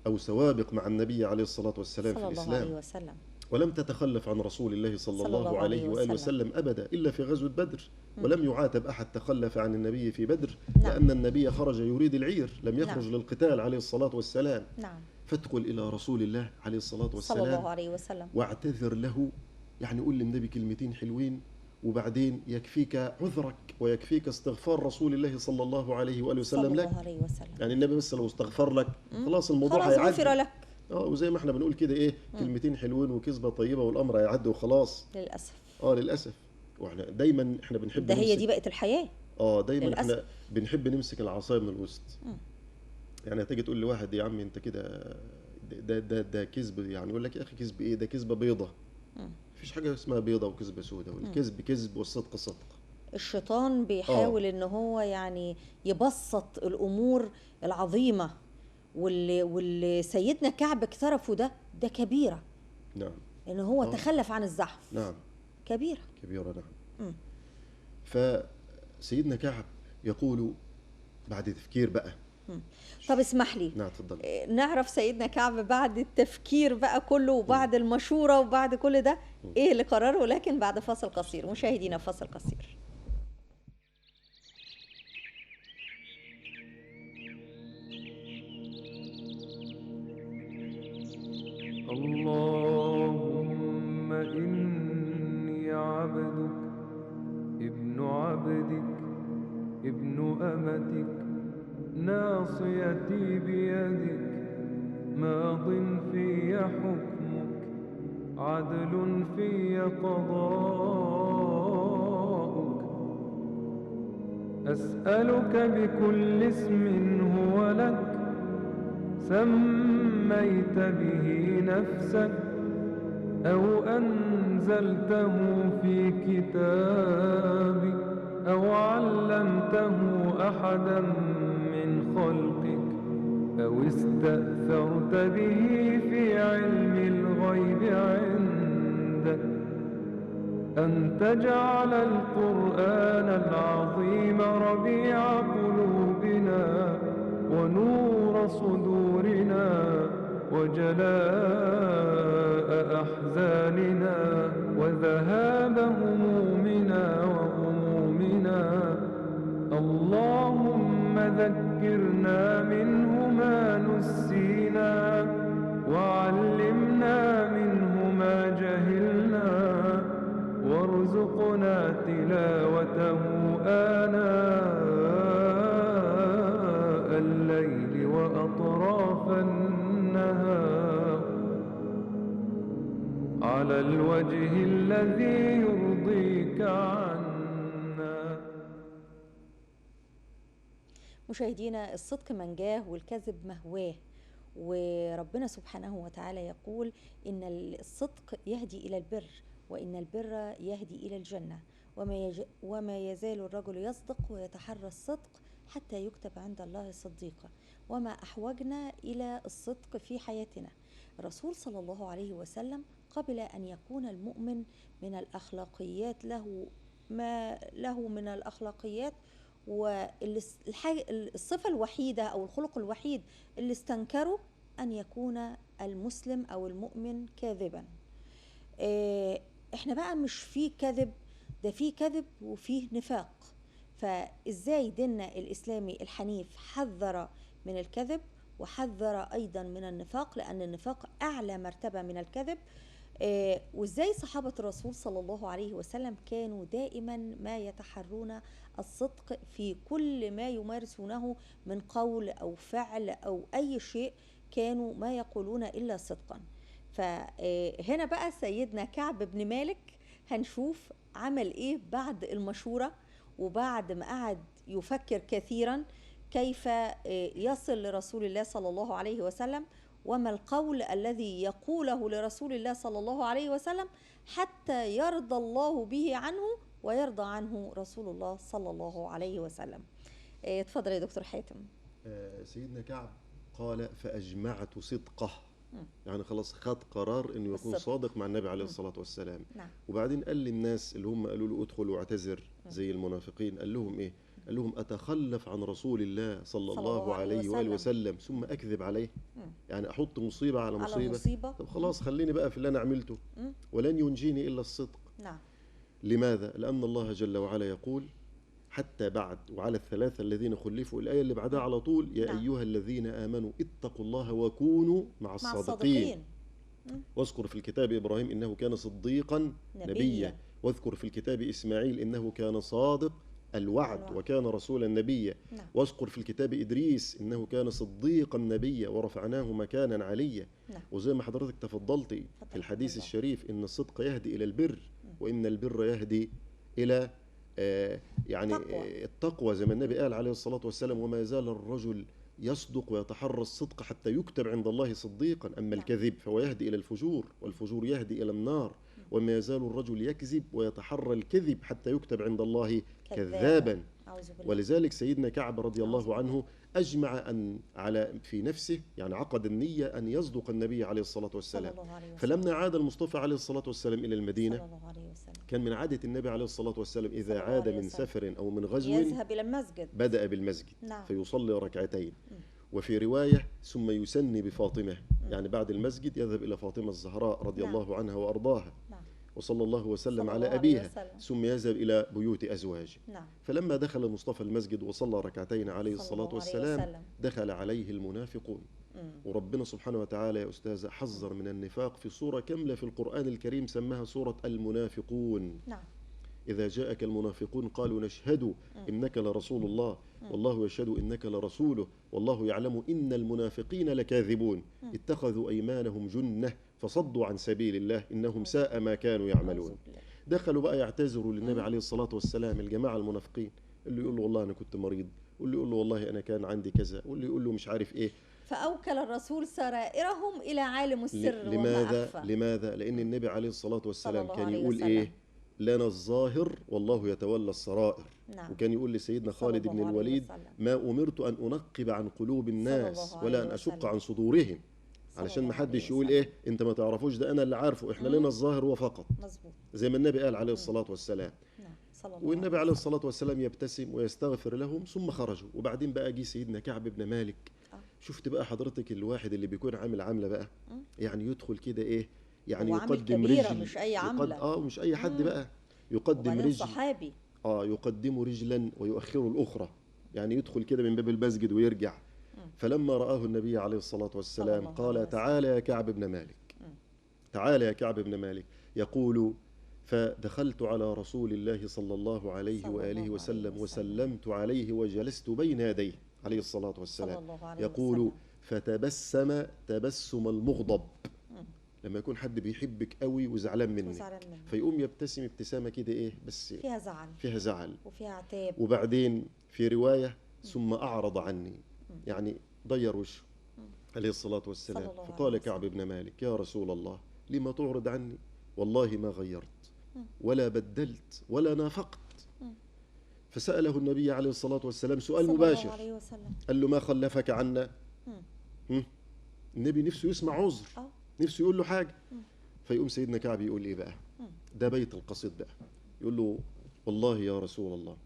أو سوابق مع النبي عليه الصلاة والسلام في صلى الله الإسلام، عليه وسلم. ولم تتخلف عن رسول الله صلى الله عليه وآله وسلم أبدا إلا في غزوة بدر. ولم يعاتب أحد تخلف عن النبي في بدر، لأن النبي خرج يريد العير، لم يخرج للقتال عليه الصلاة والسلام. نعم. فادخل إلى رسول الله عليه الصلاة والسلام صلى الله عليه وسلم واعتذر له، يعني قول للنبي كلمتين حلوين وبعدين يكفيك عذرك ويكفيك استغفار رسول الله صلى الله عليه وآله وسلم لك. صلى الله عليه وسلم. يعني النبي بس لو استغفر لك خلاص الموضوع خلاص هيعدي. غفر لك. وزي ما احنا بنقول كده ايه، كلمتين حلوين وكذبه طيبه والامر هيعدي وخلاص. للاسف. للاسف. واحنا دايما احنا بنحب ده هي دي بقت الحياه. دايما للأسف. احنا بنحب نمسك العصايه من الوسط. يعني تيجي تقول لواحد يا عم انت كده ده كذب، يعني يقول لك يا اخي كذب ايه؟ ده كذبه بيضه. مفيش حاجه اسمها بيضه وكذبه سوداء، والكذب كذب والصدق صدق. الشيطان بيحاول ان هو يعني يبسط الامور العظيمه، واللي سيدنا كعب اقترفه ده كبيره. نعم. ان هو تخلف عن الزحف. نعم. كبيره. نعم. فسيدنا كعب يقول بعد تفكير بقى. طب اسمح لي. نعم اتفضل. نعرف سيدنا كعب بعد التفكير بقى كله وبعد المشورة وبعد كل ده ايه اللي قرره، لكن بعد فاصل قصير. مشاهدينا فاصل قصير. اللهم إني عبدك ابن عبدك ابن أمتك ناصيتي بيدك ماض في حكمك عدل في قضاؤك أسألك بكل اسم هو لك سميت به نفسك أو أنزلته في كتابك أو علمته أحدا من خلقك أو استأثرت به في علم الغيب عندك أن تجعل القرآن العظيم ربيع قلوبنا ونور صدورنا وجلاء أحزاننا وذهاب همومنا وغمومنا. اللهم ذكرنا منه ما نسينا وعلمنا منه ما جهلنا وارزقنا تلاوته آناء الليل وأطراف النهار على الوجه الذي يرضيك عنا. مشاهدينا، الصدق منجاه والكذب مهواه، وربنا سبحانه وتعالى يقول إن الصدق يهدي إلى البر وإن البر يهدي إلى الجنة وما يزال الرجل يصدق ويتحرى الصدق حتى يكتب عند الله صديقا. وما أحوجنا إلى الصدق في حياتنا. الرسول صلى الله عليه وسلم قبل أن يكون المؤمن من الأخلاقيات ما له من الأخلاقيات، والصفة الوحيدة أو الخلق الوحيد اللي استنكره أن يكون المسلم أو المؤمن كاذبا. احنا بقى مش فيه كذب، ده فيه كذب وفيه نفاق. فإزاي ديننا الإسلامي الحنيف حذر من الكذب وحذر أيضا من النفاق، لأن النفاق أعلى مرتبة من الكذب. وإزاي صحابة الرسول صلى الله عليه وسلم كانوا دائما ما يتحرون الصدق في كل ما يمارسونه من قول أو فعل أو أي شيء، كانوا ما يقولون إلا صدقا. فهنا بقى سيدنا كعب بن مالك هنشوف عمل إيه بعد المشورة وبعد ما قعد يفكر كثيرا. كيف يصل لرسول الله صلى الله عليه وسلم، وما القول الذي يقوله لرسول الله صلى الله عليه وسلم حتى يرضى الله به عنه ويرضى عنه رسول الله صلى الله عليه وسلم. اتفضل يا دكتور حاتم. سيدنا كعب قال فأجمعت صدقه، يعني خلاص خد قرار انه يكون الصدق. صادق مع النبي عليه الصلاة والسلام. نعم. وبعدين قال للناس اللي هم قالوا له ادخل واعتذر زي المنافقين، قال لهم ايه؟ قال لهم اتخلف عن رسول الله صلى الله عليه وآله وسلم ثم اكذب عليه؟ يعني احط مصيبة على مصيبة؟ طب خلاص خليني بقى في اللي انا عملته، ولن ينجيني الا الصدق. نعم. لماذا؟ لأن الله جل وعلا يقول حتى بعد وعلى الثلاثة الذين خلفوا، الآية اللي بعدها على طول يا نعم. أيها الذين آمنوا اتقوا الله وكونوا مع الصادقين. واذكر في الكتاب إبراهيم إنه كان صديقا نبيا، واذكر في الكتاب إسماعيل إنه كان صادق الوعد وكان رسولا نبيا. نعم. واذكر في الكتاب إدريس إنه كان صديقا نبيا ورفعناه مكانا عليا. نعم. وزي ما حضرتك تفضلتي في الحديث الشريف إن الصدق يهدي إلى البر، وإن البر يهدي إلى يعني التقوى، زي ما النبي قال عليه الصلاة والسلام وما يزال الرجل يصدق ويتحرى الصدق حتى يكتب عند الله صديقا، أما الكذب فهو يهدي إلى الفجور، والفجور يهدي إلى النار، وما يزال الرجل يكذب ويتحرى الكذب حتى يكتب عند الله كذابا. ولذلك سيدنا كعب رضي الله عنه أجمع أن على في نفسه، يعني عقد النية أن يصدق النبي عليه الصلاة والسلام. فلما عاد المصطفى عليه الصلاة والسلام إلى المدينة كان من عادة النبي عليه الصلاة والسلام إذا عاد من سفر أو من غزو يذهب إلى المسجد، بدأ بالمسجد. نعم. فيصلي ركعتين. وفي رواية ثم يسني بفاطمة، يعني بعد المسجد يذهب إلى فاطمة الزهراء رضي الله عنها وأرضاها، وصلى الله وسلم على أبيها، ثم يذهب إلى بيوت أزواجه. نعم. فلما دخل المصطفى المسجد وصلى ركعتين عليه الصلاة والسلام دخل عليه المنافقون. وربنا سبحانه وتعالى يا أستاذة حذر من النفاق في سورة كاملة في القرآن الكريم سماها سورة المنافقون. نعم. إذا جاءك المنافقون قالوا نشهد إنك لرسول الله والله يشهد إنك لرسوله والله يعلم إن المنافقين لكاذبون اتخذوا أيمانهم جنة فصدوا عن سبيل الله إنهم ساء ما كانوا يعملون. دخلوا بقى يعتذروا للنبي عليه الصلاة والسلام الجماعة المنافقين، اللي يقول له والله أنا كنت مريض، واللي يقول له والله أنا كان عندي كذا، واللي يقول له مش عارف إيه. فأوكل الرسول سرائرهم إلى عالم السر لماذا؟ لماذا؟ لأن النبي عليه الصلاة والسلام كان يقول إيه؟ لنا الظاهر والله يتولى السرائر. نعم. وكان يقول لسيدنا خالد بن الوليد ما أمرت أن أنقب عن قلوب الناس ولا أن أشق عن صدورهم، علشان ما حدش يقول إيه أنت ما تعرفوش، ده أنا اللي عارفه، إحنا لنا الظاهر وفقط. مظبوط. زي ما النبي قال عليه الصلاة والسلام. نعم. والنبي عليه الصلاة والسلام يبتسم ويستغفر لهم ثم خرجوا. وبعدين بقى جه سيدنا كعب بن مالك. شفت بقى حضرتك الواحد اللي بيكون عامل عاملة بقى، يعني يدخل كده إيه، يعني يقدم رجل، مش أي عملة، مش أي حد بقى، يقدم رجل صحابي، يقدم رجلا ويؤخر الأخرى، يعني يدخل كده من باب المسجد ويرجع. فلما رآه النبي عليه الصلاة والسلام قال تعالى يا كعب بن مالك، تعالى يا كعب بن مالك. يقول فدخلت على رسول الله صلى الله عليه وآله وسلم وسلمت عليه وجلست بين يديه عليه الصلاة والسلام. يقول فتبسم تبسم المغضب، لما يكون حد بيحبك قوي وزعلان منك فيقوم يبتسم ابتسامة كده ايه بس فيها زعل وفيها عتاب. وبعدين في رواية ثم أعرض عني، يعني ضير وشه عليه الصلاة والسلام. فقال كعب بن مالك يا رسول الله لما تعرض عني؟ والله ما غيرت ولا بدلت ولا نافقت. فسأله النبي عليه الصلاة والسلام سؤال مباشر، قال له ما خلفك عنا؟ النبي نفسه يسمع عذر، نفسه يقول له حاجة. فيقوم سيدنا كعب يقول ايه بقى، ده بيت القصيد بقى، يقول له والله يا رسول الله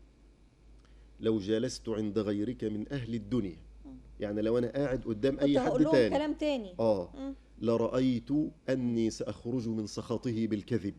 لو جلست عند غيرك من أهل الدنيا، يعني لو أنا قاعد قدام أي حد تاني كلام تاني لرأيت أني سأخرج من سخطه بالكذب،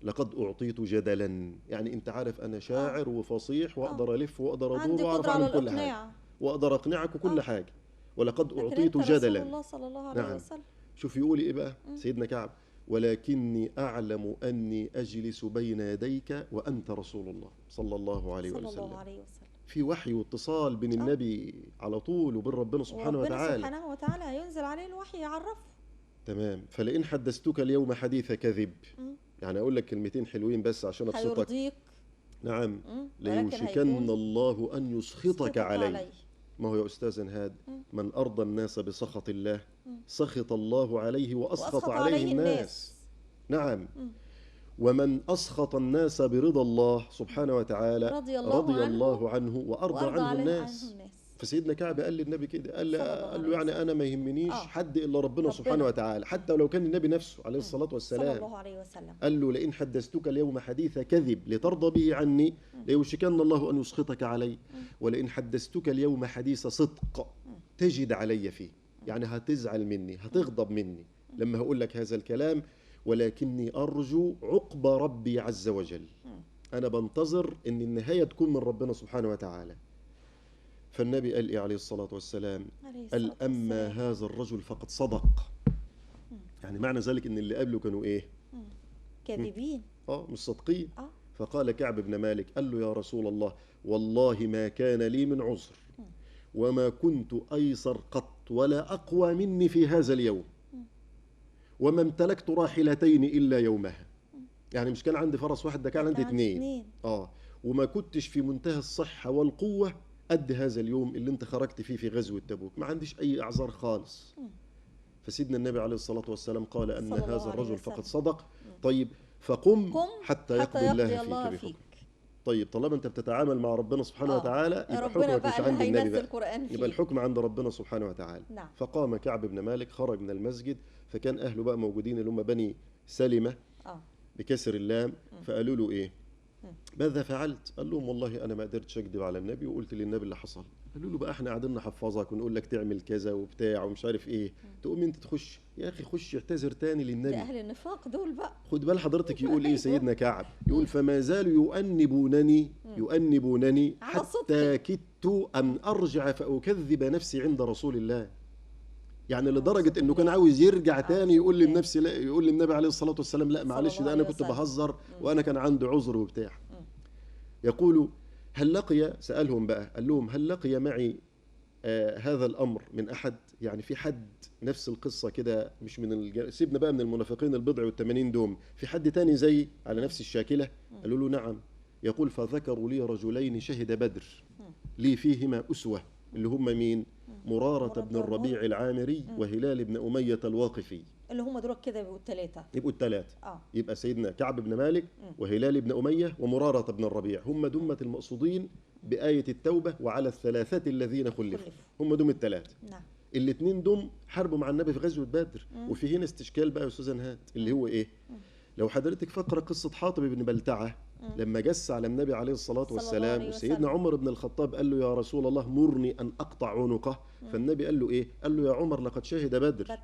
لقد أعطيت جدلا، يعني أنت عارف أنا شاعر وفصيح وأقدر ألف وأقدر أدور وأعرف أعمل كل حاجة وأقدر أقنعك وكل حاجة، ولقد أعطيت جدلا. الله صلى الله عليه وسلم. شوف يقول إيه بقى سيدنا كعب، ولكني أعلم أني أجلس بين يديك وأنت رسول الله صلى الله عليه وسلم. في وحي واتصال بين النبي على طول وبين ربنا سبحانه وتعالى. ربنا سبحانه وتعالى هينزل عليه الوحي يعرفه. تمام. فلئن حدثتك اليوم حديث كذب، يعني أقول لك كلمتين حلوين بس عشان أبسطك. هيرضيك. نعم. ليوشكن الله أن يسخطك عليه. ما هو يا أستاذ نهاد، من أرضى الناس بسخط الله سخط الله عليه وأسخط عليه الناس. نعم. ومن أسخط الناس برضا الله سبحانه وتعالى رضي الله عنه وأرضى عنه الناس. فسيدنا كعب قال للنبي كده، قال له يعني أنا ما يهمنيش حد إلا ربنا سبحانه وتعالى، حتى ولو كان النبي نفسه عليه الصلاة والسلام صلى الله عليه وسلم. قال له لئن حدثتك اليوم حديث كذب لترضى به عني ليوشكن الله أن يسخطك علي، ولئن حدثتك اليوم حديث صدق تجد علي فيه. يعني هتزعل مني، هتغضب مني لما هقول لك هذا الكلام، ولكني أرجو عقب ربي عز وجل. أنا بنتظر أن النهاية تكون من ربنا سبحانه وتعالى. فالنبي قال إيه عليه الصلاة والسلام؟ قال أما هذا الرجل فقد صدق. يعني معنى ذلك أن اللي قبله كانوا إيه؟ كاذبين. مش صادقين. فقال كعب بن مالك، قال له يا رسول الله والله ما كان لي من عذر وما كنت أيسر قط ولا أقوى مني في هذا اليوم، وما امتلكت راحلتين إلا يومها. يعني مش كان عندي فرس واحد، ده كان عندي 2. وما كنتش في منتهى الصحة والقوة قد هذا اليوم اللي انت خرجت فيه في غزوة تبوك، ما عنديش أي أعذار خالص. فسيدنا النبي عليه الصلاة والسلام قال أن هذا الرجل فقد صدق. طيب فقم حتى يقضي الله فيك. طيب طالما انت بتتعامل مع ربنا سبحانه وتعالى يبقى حكمك مش عند النبي بقى، يبقى الحكم عند ربنا سبحانه وتعالى. فقام كعب بن مالك، خرج من المسجد، فكان أهله بقى موجودين اللي هم بني سلمة بكسر اللام. فقالوا له إيه؟ ماذا فعلت؟ قال لهم والله أنا ما قدرتش أكذب على النبي وقلت للنبي اللي حصل. قالوا له بقى احنا قاعدين نحفظك ونقول لك تعمل كذا وبتاع ومش عارف ايه، تقوم انت تخش يا اخي خش اعتذر تاني للنبي. اهل النفاق دول بقى. خد بال حضرتك، يقول ايه سيدنا كعب؟ يقول فما زالوا يؤنبونني حتى كدت ان ارجع فاكذب نفسي عند رسول الله. يعني لدرجه انه كان عاوز يرجع تاني يقول للنفس لا، يقول للنبي عليه الصلاه والسلام لا معلش ده انا كنت بهزر وانا كان عندي عذر وبتاع. يقول هل لقي، سألهم بقى قال لهم هل لقي معي هذا الأمر من أحد؟ يعني في حد نفس القصة كده، مش من سيبنا بقى من المنافقين البضع والثمانين دوم، في حد تاني زي على نفس الشاكلة؟ قالوا له نعم. يقول فذكروا لي رجلين شهد بدر لي فيهما أسوة، اللي هم مين؟ مرارة بن الربيع العامري وهلال بن أمية الواقفي، اللي هم دول كده يبقوا الثلاثة. يبقى سيدنا كعب بن مالك وهلال بن أمية ومرارة بن الربيع، هم دمة المقصودين بآية التوبة وعلى الثلاثة الذين خلفوا، هم دم الثلاثة. الاثنين دم حاربوا مع النبي في غزوة بدر. وفي هنا استشكال بقى يا أستاذ نهاد، اللي هو إيه؟ لو حضرتك فاكرة قصة حاطب بن بلتعة لما جس على النبي عليه الصلاة والسلام، وسيدنا عمر بن الخطاب قال له يا رسول الله مرني أن أقطع عنقه، فالنبي قال له إيه؟ قال له يا عمر لقد شهد بدر،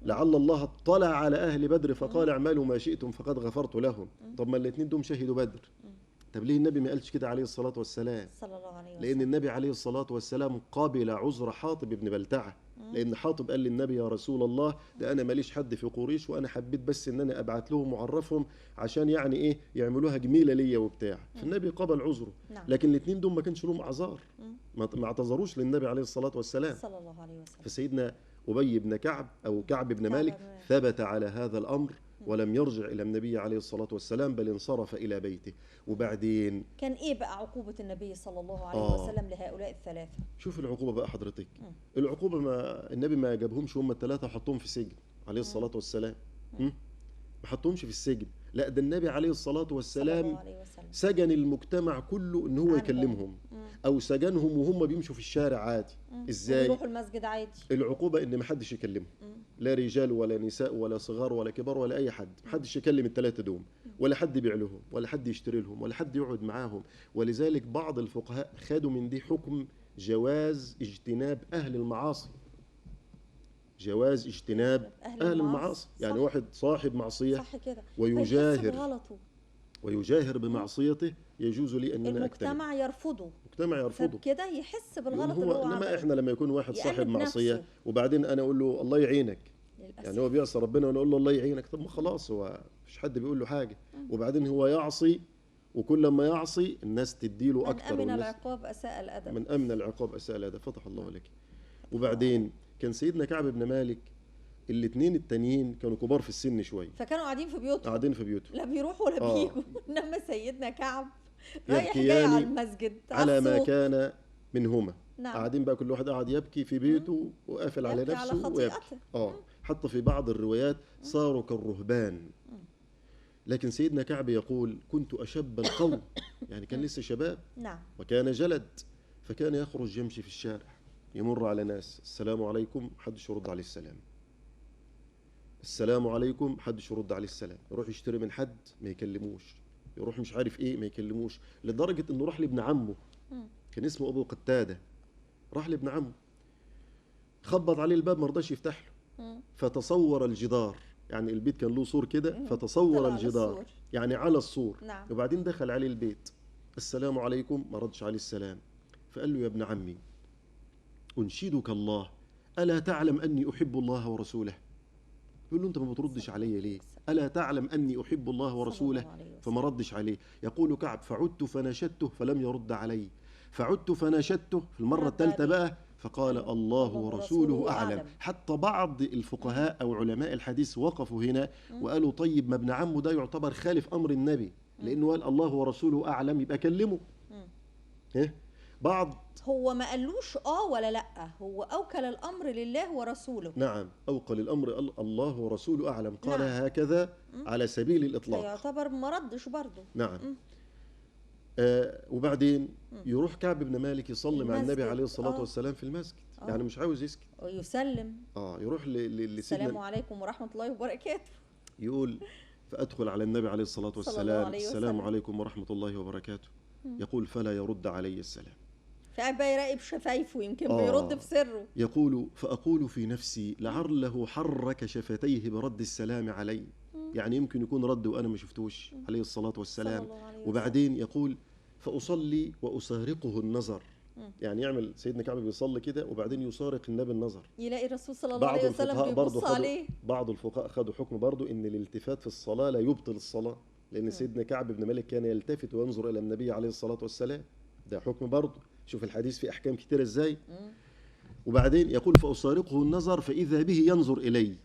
لعل الله اطلع على أهل بدر فقال اعملوا ما شئتم فقد غفرت لهم. طب ما الاثنين دول شهدوا بدر، طب ليه النبي ما قالش كده عليه الصلاة والسلام؟ صلى الله عليه وسلم. لأن النبي عليه الصلاة والسلام قابل عذر حاطب بن بلتعة، لأن حاطب قال للنبي يا رسول الله ده أنا ماليش حد في قريش وأنا حبيت بس إن أنا أبعت لهم وأعرفهم عشان يعني إيه يعملوها جميلة ليا وبتاع. فالنبي قبل عذره. لكن الاثنين دول ما كانش لهم أعذار، ما اعتذروش للنبي عليه الصلاة والسلام صلى الله عليه وسلم. فسيدنا أبي بن كعب أو كعب بن مالك ثبت على هذا الأمر ولم يرجع إلى النبي عليه الصلاة والسلام، بل انصرف إلى بيته. وبعدين كان إيه بقى عقوبة النبي صلى الله عليه وسلم لهؤلاء الثلاثة؟ شوف العقوبة بقى حضرتك. العقوبة ما النبي ما جابهمش هم الثلاثة وحطهم في سجن عليه الصلاة والسلام، ما حطهمش في السجن، لا ده النبي عليه الصلاة والسلام سجن المجتمع كله إن هو يكلمهم، أو سجنهم وهم بيمشوا في الشارع عادي. إزاي؟ يروحوا المسجد عادي. العقوبة إن محدش يكلمهم، لا رجال ولا نساء ولا صغار ولا كبار ولا أي حد، محدش يكلم الثلاثة دوم، ولا حد يبيع لهم ولا حد يشتري لهم ولا حد يقعد معاهم. ولذلك بعض الفقهاء خدوا من دي حكم جواز اجتناب أهل المعاصي، جواز اجتناب أهل المعاصي. يعني واحد صاحب معصية صح كده ويجاهر بمعصيته يجوز لي أن أنا المجتمع يرفضه، كده يحس بالغلط اللي هو عمله. إحنا لما يكون واحد صاحب معصية وبعدين أنا أقول له الله يعينك، يعني هو بيعصي ربنا وأنا أقول له الله يعينك، طب ما خلاص هو مفيش حد بيقول له حاجة. وبعدين هو يعصي، وكل ما يعصي الناس تديله أكتر. من أمن العقاب أساء الأدب، من أمن العقاب أساء الأدب، فتح الله عليك. وبعدين كان سيدنا كعب بن مالك الاثنين التانيين كانوا كبار في السن شويه، فكانوا قاعدين في بيوتهم لا بيروحوا ولا بيجوا. انما سيدنا كعب رايح جاي على المسجد على ما كان منهما. نعم. قاعدين بقى كل واحد قاعد يبكي في بيته وقافل على يبكي على نفسه خطيئته. حتى في بعض الروايات صاروا كالرهبان. لكن سيدنا كعب يقول كنت أشب القوم، يعني كان لسه شباب. نعم. وكان جلد، فكان يخرج يمشي في الشارع يمر على ناس، السلام عليكم، حدش يرد عليه السلام، السلام عليكم، حدش يرد عليه السلام. يروح يشتري من حد ما يكلموش، يروح مش عارف ايه ما يكلموش، لدرجة انه راح لابن عمه كان اسمه ابو قتادة، راح لابن عمه خبط عليه الباب ما رضاش يفتح له، فتصور الجدار، يعني البيت كان له سور كده، فتصور الجدار يعني على السور. نعم. وبعدين دخل عليه البيت، السلام عليكم، ما ردش عليه السلام. فقال له يا ابن عمي أنشدك الله ألا تعلم أني أحب الله ورسوله؟ يقول له أنت ما بتردش علي ليه؟ ألا تعلم أني أحب الله ورسوله؟ فما ردش عليه. يقول كعب فعدت فناشدته فلم يرد علي، فعدت فناشدته في المرة الثالثة بقى فقال الله ورسوله أعلم. حتى بعض الفقهاء أو علماء الحديث وقفوا هنا وقالوا طيب ما ابن عمه ده يعتبر خالف أمر النبي، لأنه قال الله ورسوله أعلم يبقى كلمه. بعض هو ما قالوش ولا لا، هو أوكل الأمر لله ورسوله. نعم، أوكل الأمر الله ورسوله أعلم، قال نعم. هكذا على سبيل الإطلاق، يعتبر ما ردش برضه. نعم. وبعدين يروح كعب بن مالك يصلي مع النبي عليه الصلاة والسلام في المسجد، يعني مش عاوز يسكت ويسلم. يروح السلام عليكم ورحمة الله وبركاته، يقول فأدخل على النبي عليه الصلاة والسلام السلام عليكم ورحمة الله وبركاته. يقول فلا يرد علي السلام، فقاعد بقى يراقب شفايفه يمكن بيرد في سره. يقول فأقول في نفسي لعله حرك شفتيه برد السلام علي، يعني يمكن يكون رد وأنا ما شفتوش عليه الصلاة والسلام. وبعدين يقول فأصلي وأسارقه النظر، يعني يعمل سيدنا كعب بيصلي كده وبعدين يسارق النبي النظر، يلاقي الرسول صلى الله عليه وسلم بيبص عليه. بعض الفقهاء خدوا حكم برضو إن الالتفات في الصلاة لا يبطل الصلاة، لأن سيدنا كعب بن مالك كان يلتفت وينظر إلى النبي عليه الصلاة والسلام، ده حكم برضو. شوف الحديث في أحكام كتير إزاي. وبعدين يقول فأسارقه النظر فإذا به ينظر إلي،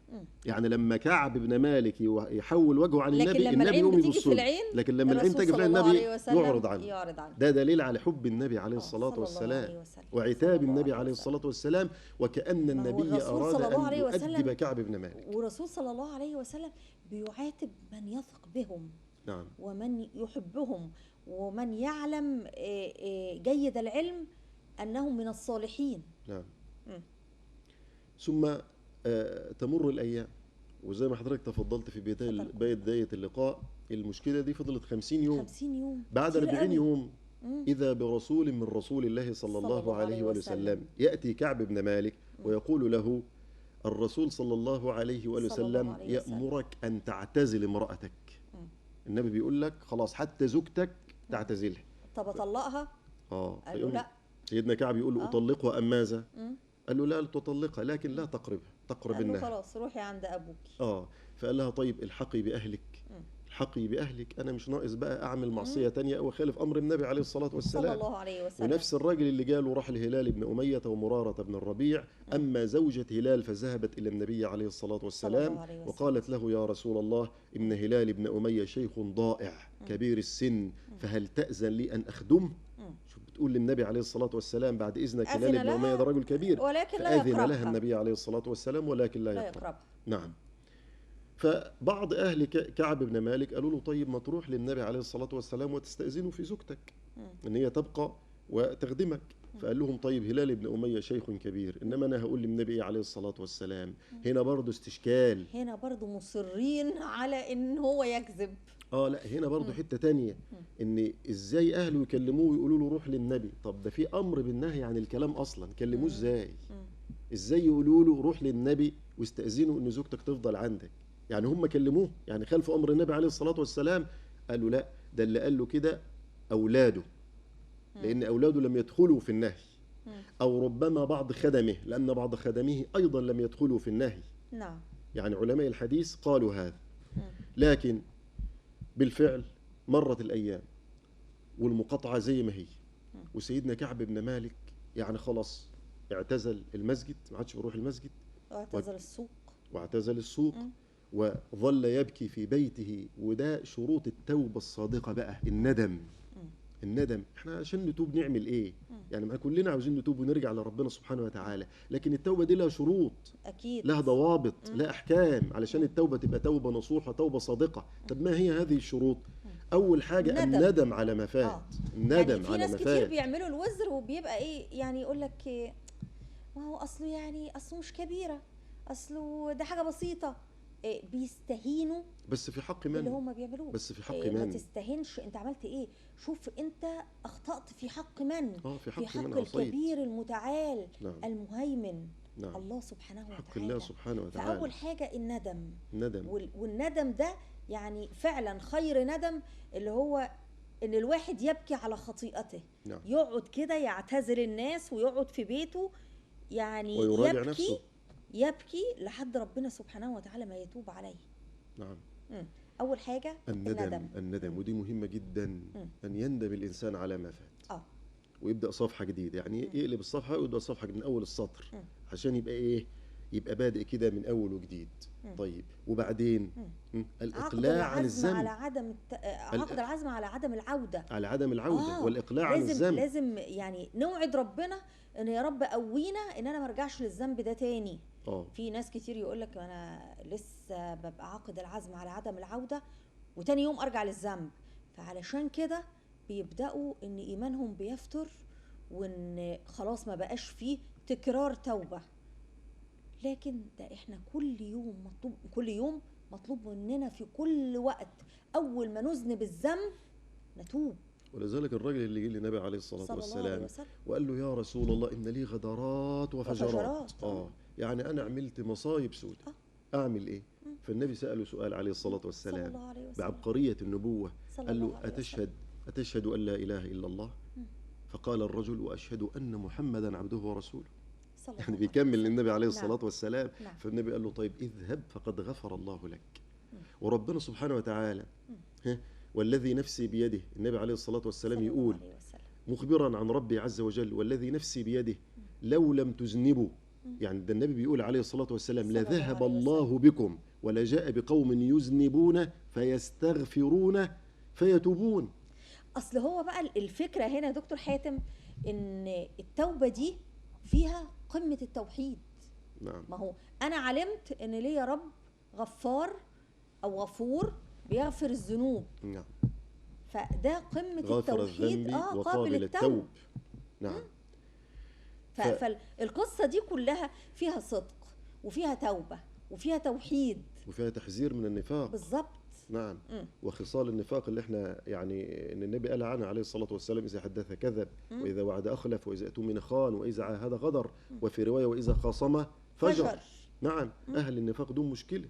يعني لما كعب بن مالك يحول وجهه عن النبي، النبي يقوم يبص له، لكن لما العين تجي في النبي يعرض عنه. ده دليل على حب النبي عليه الصلاة والسلام وعتاب النبي عليه الصلاة والسلام، وكأن النبي أراد أن يؤدب كعب بن مالك. ورسول صلى الله عليه وسلم بيعاتب من يثق بهم، نعم، ومن يحبهم، ومن يعلم جيد العلم أنهم من الصالحين. نعم. ثم تمر الأيام، وزي ما حضرتك تفضلت في بداية اللقاء، المشكلة دي فضلت 50 يوم. 50 يوم بعد 40 يوم إذا برسول من رسول الله صلى الله عليه وسلم يأتي كعب بن مالك ويقول له الرسول صلى الله عليه وسلم يأمرك أن تعتزل امرأتك. النبي بيقول لك خلاص حتى زوجتك تعتزلها. طب أطلقها؟ قال له لا. سيدنا كعب يقول له أطلقها أم ماذا؟ قال له لا تطلقها لكن لا تقربها، تقرب النهر. خلاص روحي عند أبوك. فقال لها طيب الحقي بأهلك، الحقي بأهلك، أنا مش ناقص بقى أعمل معصية تانية أو أخالف أمر النبي عليه الصلاة والسلام صلى الله عليه وسلم. ونفس الراجل اللي جاله راح لهلال بن أمية ومرارة بن الربيع. أما زوجة هلال فذهبت إلى النبي عليه الصلاة والسلام وقالت له يا رسول الله إن هلال بن أمية شيخ ضائع كبير السن، فهل تأذن لي أن أخدمه؟ تقول للنبي عليه الصلاة والسلام بعد إذنك هلال بن أمية ده رجل كبير، ولكن لا يقربها. أذن لها النبي عليه الصلاة والسلام ولكن لا يقربها. نعم. فبعض أهل كعب بن مالك قالوا له طيب ما تروح للنبي عليه الصلاة والسلام وتستأذنه في زوجتك إن هي تبقى وتخدمك. فقال لهم طيب هلال بن أمية شيخ كبير، إنما أنا هقول للنبي عليه الصلاة والسلام. هنا برضو استشكال، هنا برضو مصرين على إن هو يكذب. لا هنا برضو حتة تانية، إن إزاي أهله يكلموه ويقولوا له روح للنبي؟ طب ده في أمر بالنهي عن الكلام أصلا، كلموه إزاي يقولوا له روح للنبي واستأذنوا إن زوجتك تفضل عندك؟ يعني هم كلموه، يعني خالفوا أمر النبي عليه الصلاة والسلام. قالوا لا، ده اللي قال له كده أولاده، لأن أولاده لم يدخلوا في النهي، أو ربما بعض خدمه، لأن بعض خدمه أيضا لم يدخلوا في النهي. نعم. يعني علماء الحديث قالوا هذا. لكن بالفعل مرت الأيام والمقاطعة زي ما هي، وسيدنا كعب بن مالك يعني خلاص اعتزل المسجد، ما عادش بيروح المسجد، واعتزل السوق وظل يبكي في بيته. وده شروط التوبة الصادقة بقى، الندم. الندم. احنا عشان نتوب نعمل ايه؟ يعني ما كلنا عاوزين نتوب ونرجع لربنا سبحانه وتعالى، لكن التوبة دي لها شروط، اكيد لها ضوابط، لها أحكام علشان التوبة تبقى توبة نصوحة، توبة صادقة. طب ما هي هذه الشروط؟ أول حاجة الندم على ما فات. الندم يعني في على ناس ما كتير فات. بيعملوا الوزر وبيبقى ايه، يعني يقول لك إيه، ما هو اصله يعني اصله مش كبيره، اصله ده حاجه بسيطه. إيه، بيستهينوا بس في حق اللي من؟ هم بيعملوه. بس في حق إيه، ما من؟ تستهينش انت عملت ايه، شوف انت اخطأت في حق من؟ في في حق حق من عصيت. الكبير المتعال نعم. المهيمن، نعم. الله سبحانه وتعالى. حق الله سبحانه وتعالى. فأول حاجة الندم. ندم. والندم ده يعني فعلا خير ندم، اللي هو ان الواحد يبكي على خطيئته. نعم. يقعد كده يعتذر الناس ويقعد في بيته، يعني ويراجع يبكي نفسه. يبكي لحد ربنا سبحانه وتعالى ما يتوب عليه. نعم. أول حاجة الندم ودي مهمة جدا. أن يندم الإنسان على ما فات ويبدأ صفحة جديدة، يعني يقلب الصفحة ويبدأ صفحة من أول السطر عشان يبقى إيه، يبقى بادئ كده من أول وجديد. طيب وبعدين الإقلاع عن الذنب، على عدم عقد العزم على عدم العودة، على عدم العودة والإقلاع عن الذنب. لازم يعني نوعد ربنا ان يا رب قوينا ان انا ما ارجعش للذنب ده تاني. في ناس كتير يقول لك انا لسه ببقى عاقد العزم على عدم العودة وتاني يوم ارجع للذنب، فعلشان كده بيبدأوا ان ايمانهم بيفتر وان خلاص ما بقاش فيه تكرار توبة. لكن ده احنا كل يوم مطلوب مننا في كل وقت اول ما نذنب الذنب نتوب. ولذلك الراجل اللي جه للنبي عليه الصلاة والسلام وقال له يا رسول الله إن لي غدرات وفجرات. يعني أنا عملت مصايب سودة، أعمل إيه؟ فالنبي سأله سؤال عليه الصلاة والسلام بعبقرية النبوة، قال له أتشهد أن لا إله إلا الله؟ فقال الرجل وأشهد أن محمدا عبده ورسوله. يعني بيكمل للنبي عليه الصلاة والسلام. فالنبي قال له طيب اذهب فقد غفر الله لك. وربنا سبحانه وتعالى والذي نفسي بيده، النبي عليه الصلاة والسلام يقول مخبرا عن ربي عز وجل والذي نفسي بيده لو لم تذنبوا، يعني ده النبي بيقول عليه الصلاة والسلام لذهب الله بكم ولجاء بقوم يذنبون فيستغفرون فيتوبون. أصل هو بقى الفكرة هنا يا دكتور حاتم إن التوبة دي فيها قمة التوحيد. نعم. ما هو أنا علمت إن ليا رب غفار أو غفور بيغفر الذنوب. نعم. فده قمة غافر التوحيد. وقابل التوب. نعم. فالقصة دي كلها فيها صدق وفيها توبة وفيها توحيد وفيها تحذير من النفاق. بالظبط. نعم. وخصال النفاق اللي احنا يعني ان النبي قال عنها عليه الصلاة والسلام إذا حدث كذب وإذا وعد أخلف وإذا أتمن خان وإذا عاهد غدر وفي رواية وإذا خاصم فجر. نعم. أهل النفاق دول مشكلة.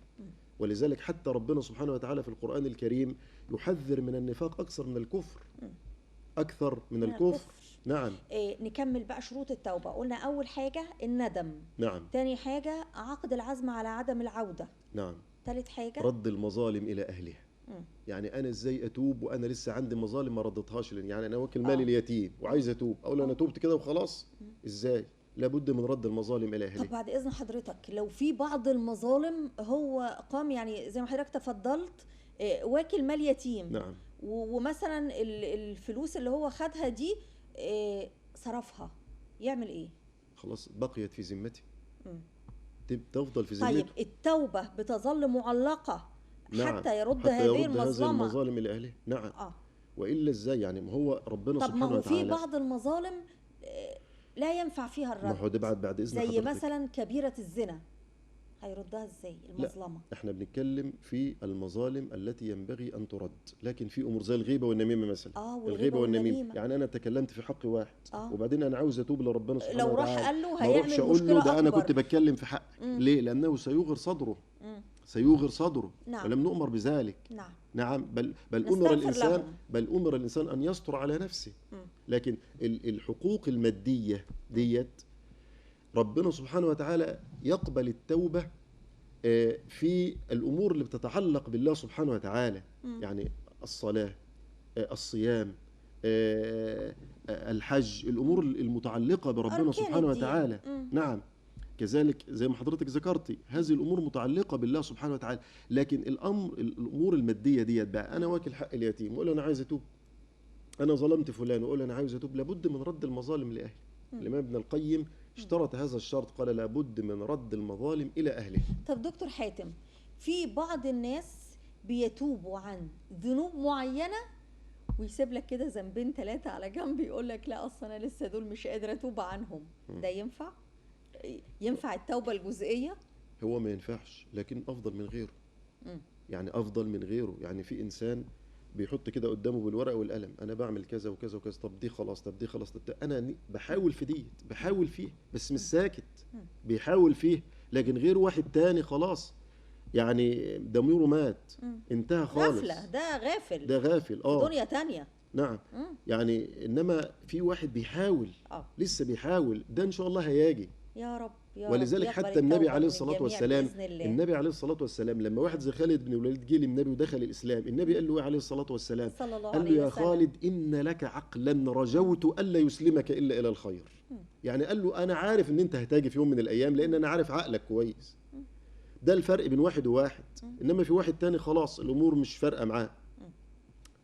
ولذلك حتى ربنا سبحانه وتعالى في القرآن الكريم يحذر من النفاق أكثر من الكفر. أكثر من الكفر. نعم. نكمل بقى شروط التوبة. قلنا أول حاجة الندم. نعم. تاني حاجة عقد العزم على عدم العودة. نعم. ثالث حاجة رد المظالم إلى أهلها. يعني أنا إزاي أتوب وأنا لسه عندي مظالم ما ردتهاش؟ يعني أنا واكل مالي اليتيم وعايز أتوب، أقول أنا توبت كده وخلاص؟ إزاي؟ لابد من رد المظالم إلى أهلها. طب بعد إذن حضرتك لو في بعض المظالم هو قام، يعني زي ما حضرتك تفضلت واكل مال يتيم. نعم. ومثلا الفلوس اللي هو خدها دي صرفها، يعمل إيه؟ خلاص بقيت في ذمته. تفضل في ذمته. طيب التوبة بتظل معلقة. نعم. حتى يرد هذه المظالم إلى أهله. نعم. وإلا إزاي؟ يعني ما هو ربنا سبحانه وتعالى. طب ما هو في بعض المظالم لا ينفع فيها الرد. ما هو ده بعد إذن زي حضرتك. مثلا كبيرة الزنا هيردها ازاي المظلمة؟ لا، احنا بنتكلم في المظالم التي ينبغي أن ترد، لكن في أمور زي الغيبة والنميمة مثلا. الغيبة والنميمة. يعني أنا تكلمت في حق واحد وبعدين أنا عاوز أتوب لربنا سبحانه لو وتعالى، راح قال له هيعمل مشكلة أقول له ده أنا كنت بتكلم في حق. ليه؟ لأنه سيغر صدره. سيغر صدره. نعم. ولم نؤمر بذلك. نعم. نعم. بل أمر الإنسان أن يستر على نفسه. لكن الحقوق المادية ديت ربنا سبحانه وتعالى يقبل التوبة في الأمور اللي بتتعلق بالله سبحانه وتعالى. يعني الصلاة، الصيام، الحج، الأمور المتعلقة بربنا سبحانه وتعالى. نعم. كذلك زي ما حضرتك ذكرتي هذه الأمور متعلقة بالله سبحانه وتعالى. لكن الأمور المادية ديت بقى أنا واكل حق اليتيم وأقول أنا عايز أتوب، انا ظلمت فلان واقول انا عاوز اتوب، لابد من رد المظالم لاهله. الامام ابن القيم اشترط هذا الشرط، قال لابد من رد المظالم الى اهله. طب دكتور حاتم، في بعض الناس بيتوبوا عن ذنوب معينة ويسيب لك كده ذنبين 3 على جنب، يقول لك لا اصل انا لسه دول مش قادر اتوب عنهم، ده ينفع؟ ينفع التوبة الجزئية؟ هو ما ينفعش، لكن افضل من غيره. يعني افضل من غيره. يعني في انسان بيحط كده قدامه بالورقه والقلم، انا بعمل كذا وكذا وكذا، طب دي خلاص، طب دي خلاص، طب انا بحاول في ديت، بحاول فيه، بس مش ساكت، بيحاول فيه. لكن غير واحد تاني خلاص يعني ضميره مات، انتهى خالص، غفلة، ده غافل، ده غافل في دنيا تانية. نعم. يعني انما في واحد بيحاول، لسه بيحاول، ده ان شاء الله هيجي يا رب يا ولذلك رب حتى النبي عليه الصلاة الجميع والسلام، بإذن الله. النبي عليه الصلاة والسلام لما واحد زي خالد بن الوليد جه للنبي ودخل الإسلام، النبي قال له إيه عليه الصلاة والسلام؟ صلى الله قال له عليه يا وسلم. خالد إن لك عقلا رجوت ألا يسلمك إلا إلى الخير. يعني قال له أنا عارف إن أنت هتاجي في يوم من الأيام، لأن أنا عارف عقلك كويس. ده الفرق بين واحد وواحد. إنما في واحد تاني خلاص الأمور مش فارقة معاه.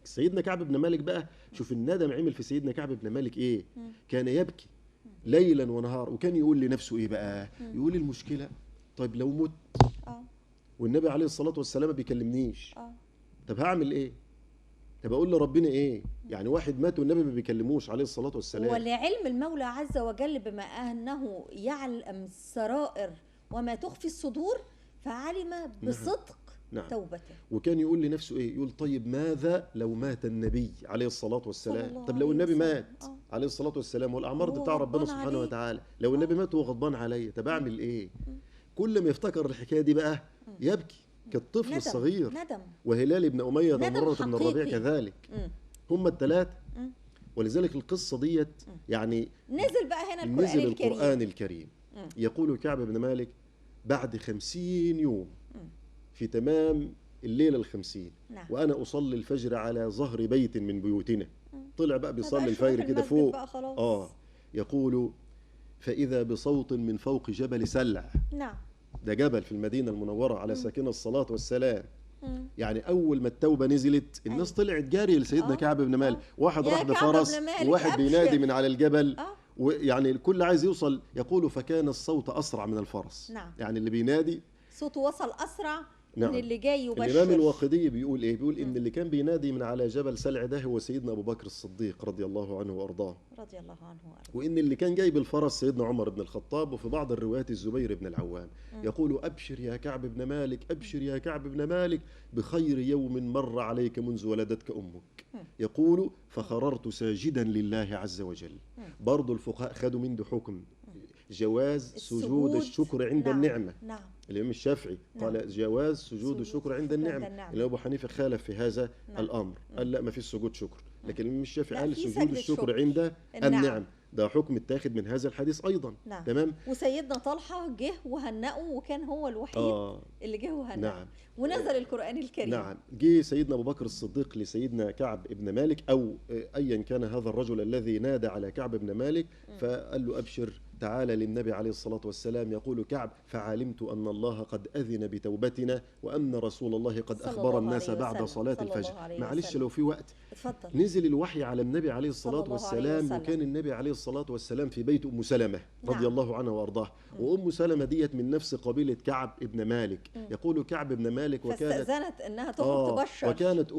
سيدنا كعب بن مالك بقى، شوف الندم عمل في سيدنا كعب بن مالك إيه؟ كان يبكي ليلا ونهار، وكان يقول لنفسه ايه بقى؟ يقول المشكله طيب لو مت والنبي عليه الصلاه والسلام ما بيكلمنيش، طب هعمل ايه؟ طب اقول لربنا ايه؟ يعني واحد مات والنبي ما بيكلموش عليه الصلاه والسلام. ولعلم المولى عز وجل بما انه يعلم السرائر وما تخفي الصدور، فعلم بصدق نعم. توبته. وكان يقول لنفسه ايه؟ يقول طيب ماذا لو مات النبي عليه الصلاه والسلام؟ طب لو النبي مات عليه الصلاه والسلام، والاعمار دي بتاع ربنا سبحانه وتعالى، لو النبي مات وهو غضبان عليا، طب اعمل ايه؟ كل ما يفتكر الحكايه دي بقى يبكي كالطفل ندم. الصغير. ندم. وهلال بن اميه ندم ومرة بن الربيع كذلك. هم الثلاثه. ولذلك القصه ديت يعني نزل بقى هنا القرآن نزل الكريم. القرآن الكريم. يقول كعب بن مالك بعد 50 يوم في تمام الليلة 50، نعم. وأنا أصلي الفجر على ظهر بيت من بيوتنا. طلع بقى بيصلي الفجر كده فوق. يقول فإذا بصوت من فوق جبل سلع. نعم. ده جبل في المدينة المنورة على ساكنة الصلاة والسلام. يعني أول ما التوبة نزلت الناس طلعت جاري لسيدنا كعب بن مالك، واحد راح بفرس وواحد بينادي من على الجبل. ويعني الكل عايز يوصل. يقول فكان الصوت أسرع من الفرس. نعم. يعني اللي بينادي صوته وصل أسرع نعم. من اللي جاي يبشر. الإمام الواقدي بيقول إيه؟ بيقول إن اللي كان بينادي من على جبل سلع ده هو سيدنا أبو بكر الصديق رضي الله عنه وأرضاه. رضي الله عنه وأرضاه. وإن اللي كان جاي بالفرس سيدنا عمر بن الخطاب، وفي بعض الروايات الزبير بن العوام. يقول أبشر يا كعب بن مالك، أبشر يا كعب بن مالك بخير يوم مر عليك منذ ولدتك أمك. يقول فخررت ساجدا لله عز وجل. برضو الفقهاء خدوا منه حكم جواز سجود الشكر عند النعمة. نعم. الإمام الشافعي قال جواز سجود الشكر عند النعمة. الإمام أبو حنيفة خالف في هذا الأمر، قال لا ما فيش سجود شكر. لكن الإمام الشافعي قال سجود الشكر عند النعم. ده حكم اتاخد من هذا الحديث أيضا. نعم. تمام. وسيدنا طلحة جه وهنأه، وكان هو الوحيد اللي جه وهنأه. نعم. ونزل القرآن الكريم. نعم. جه سيدنا أبو بكر الصديق لسيدنا كعب بن مالك، أو أيا كان هذا الرجل الذي نادى على كعب بن مالك، فقال له أبشر تعال للنبي عليه الصلاة والسلام. يقول كعب فعلمت أن الله قد أذن بتوبتنا، وأن رسول الله قد أخبر الناس بعد صلاة الفجر. معلش لو في وقت اتفضل. نزل الوحي على النبي عليه الصلاة والسلام، وكان النبي عليه الصلاة والسلام في بيت أم سلمة رضي الله عنها وأرضاها. وأم سلمة ديت من نفس قبيلة كعب ابن مالك. يقول كعب بن مالك فاستأذنت أنها تخرج تبشر. وكانت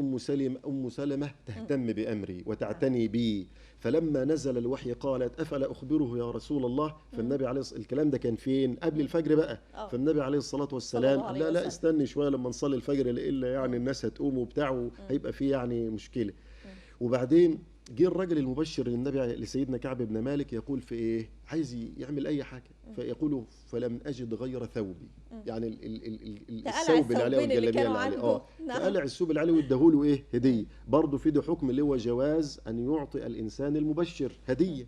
أم سلمة تهتم بأمري وتعتني بي. فلما نزل الوحي قالت أفلا أخبره يا رسول الله. فالنبي عليه الكلام ده كان فين؟ قبل الفجر بقى. فالنبي عليه الصلاة والسلام لا استني شوية لما نصلي الفجر، إلا يعني الناس هتقوم وبتاع، هيبقى فيه يعني مشكلة. وبعدين جه الرجل المبشر للنبي لسيدنا كعب بن مالك، يقول في ايه؟ عايز يعمل اي حاجه، فيقول فلم اجد غير ثوبي. يعني الثوب اللي عليه والجلابيه اللي عليه. فقلع الثوب اللي عليه واداهوله ايه؟ هديه. برضه في ده حكم اللي هو جواز ان يعطي الانسان المبشر هديه.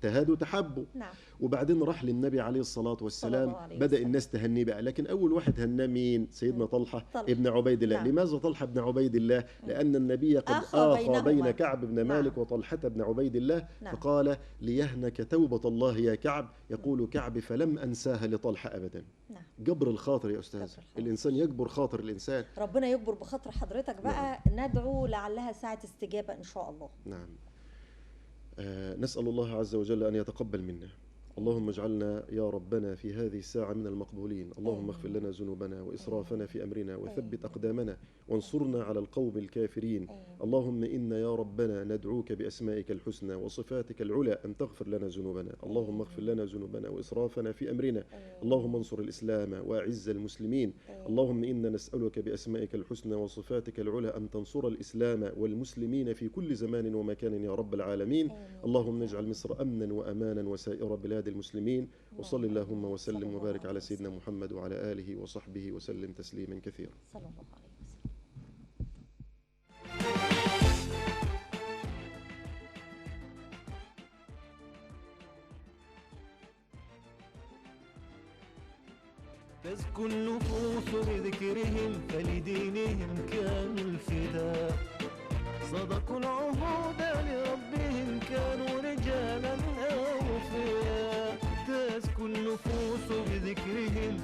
تهادوا تحبوا. نعم. وبعدين راح للنبي عليه الصلاة والسلام، صلى الله عليه بدأ وسلم. الناس تهنيه بقى. لكن أول واحد هناه مين؟ سيدنا طلحة ابن عبيد الله. نعم. لماذا طلحة ابن عبيد الله؟ لأن النبي قد آخى بين كعب بن مالك وطلحة بن عبيد الله. فقال ليهنك توبة الله يا كعب. يقول كعب فلم أنساها لطلحة أبدا. جبر الخاطر يا أستاذ، الإنسان يجبر خاطر الإنسان. ربنا يجبر بخاطر حضرتك بقى. ندعو لعلها ساعة استجابة إن شاء الله. نعم. نسأل الله عز وجل أن يتقبل منا. اللهم اجعلنا يا ربنا في هذه الساعة من المقبولين. اللهم اغفر لنا ذنوبنا وإسرافنا في أمرنا وثبت أقدامنا وانصرنا على القوم الكافرين. اللهم إنا يا ربنا ندعوك بأسمائك الحسنى وصفاتك العلى أن تغفر لنا ذنوبنا. اللهم اغفر لنا ذنوبنا وإسرافنا في أمرنا. اللهم انصر الإسلام وأعز المسلمين. اللهم إنا نسألك بأسمائك الحسنى وصفاتك العلى أن تنصر الإسلام والمسلمين في كل زمان ومكان يا رب العالمين. اللهم اجعل مصر أمنا وأمانا وسائر بلاد المسلمين. وصل اللهم وسلم وبارك على سيدنا محمد وعلى آله وصحبه وسلم تسليما كثيرا. صلى الله عليه وسلم. تزكو النفوس بذكرهم فلدينهم كانوا الفداء. صدقوا العهود لربهم كانوا رجالا أوفياء. تزكو النفوس بذكرهم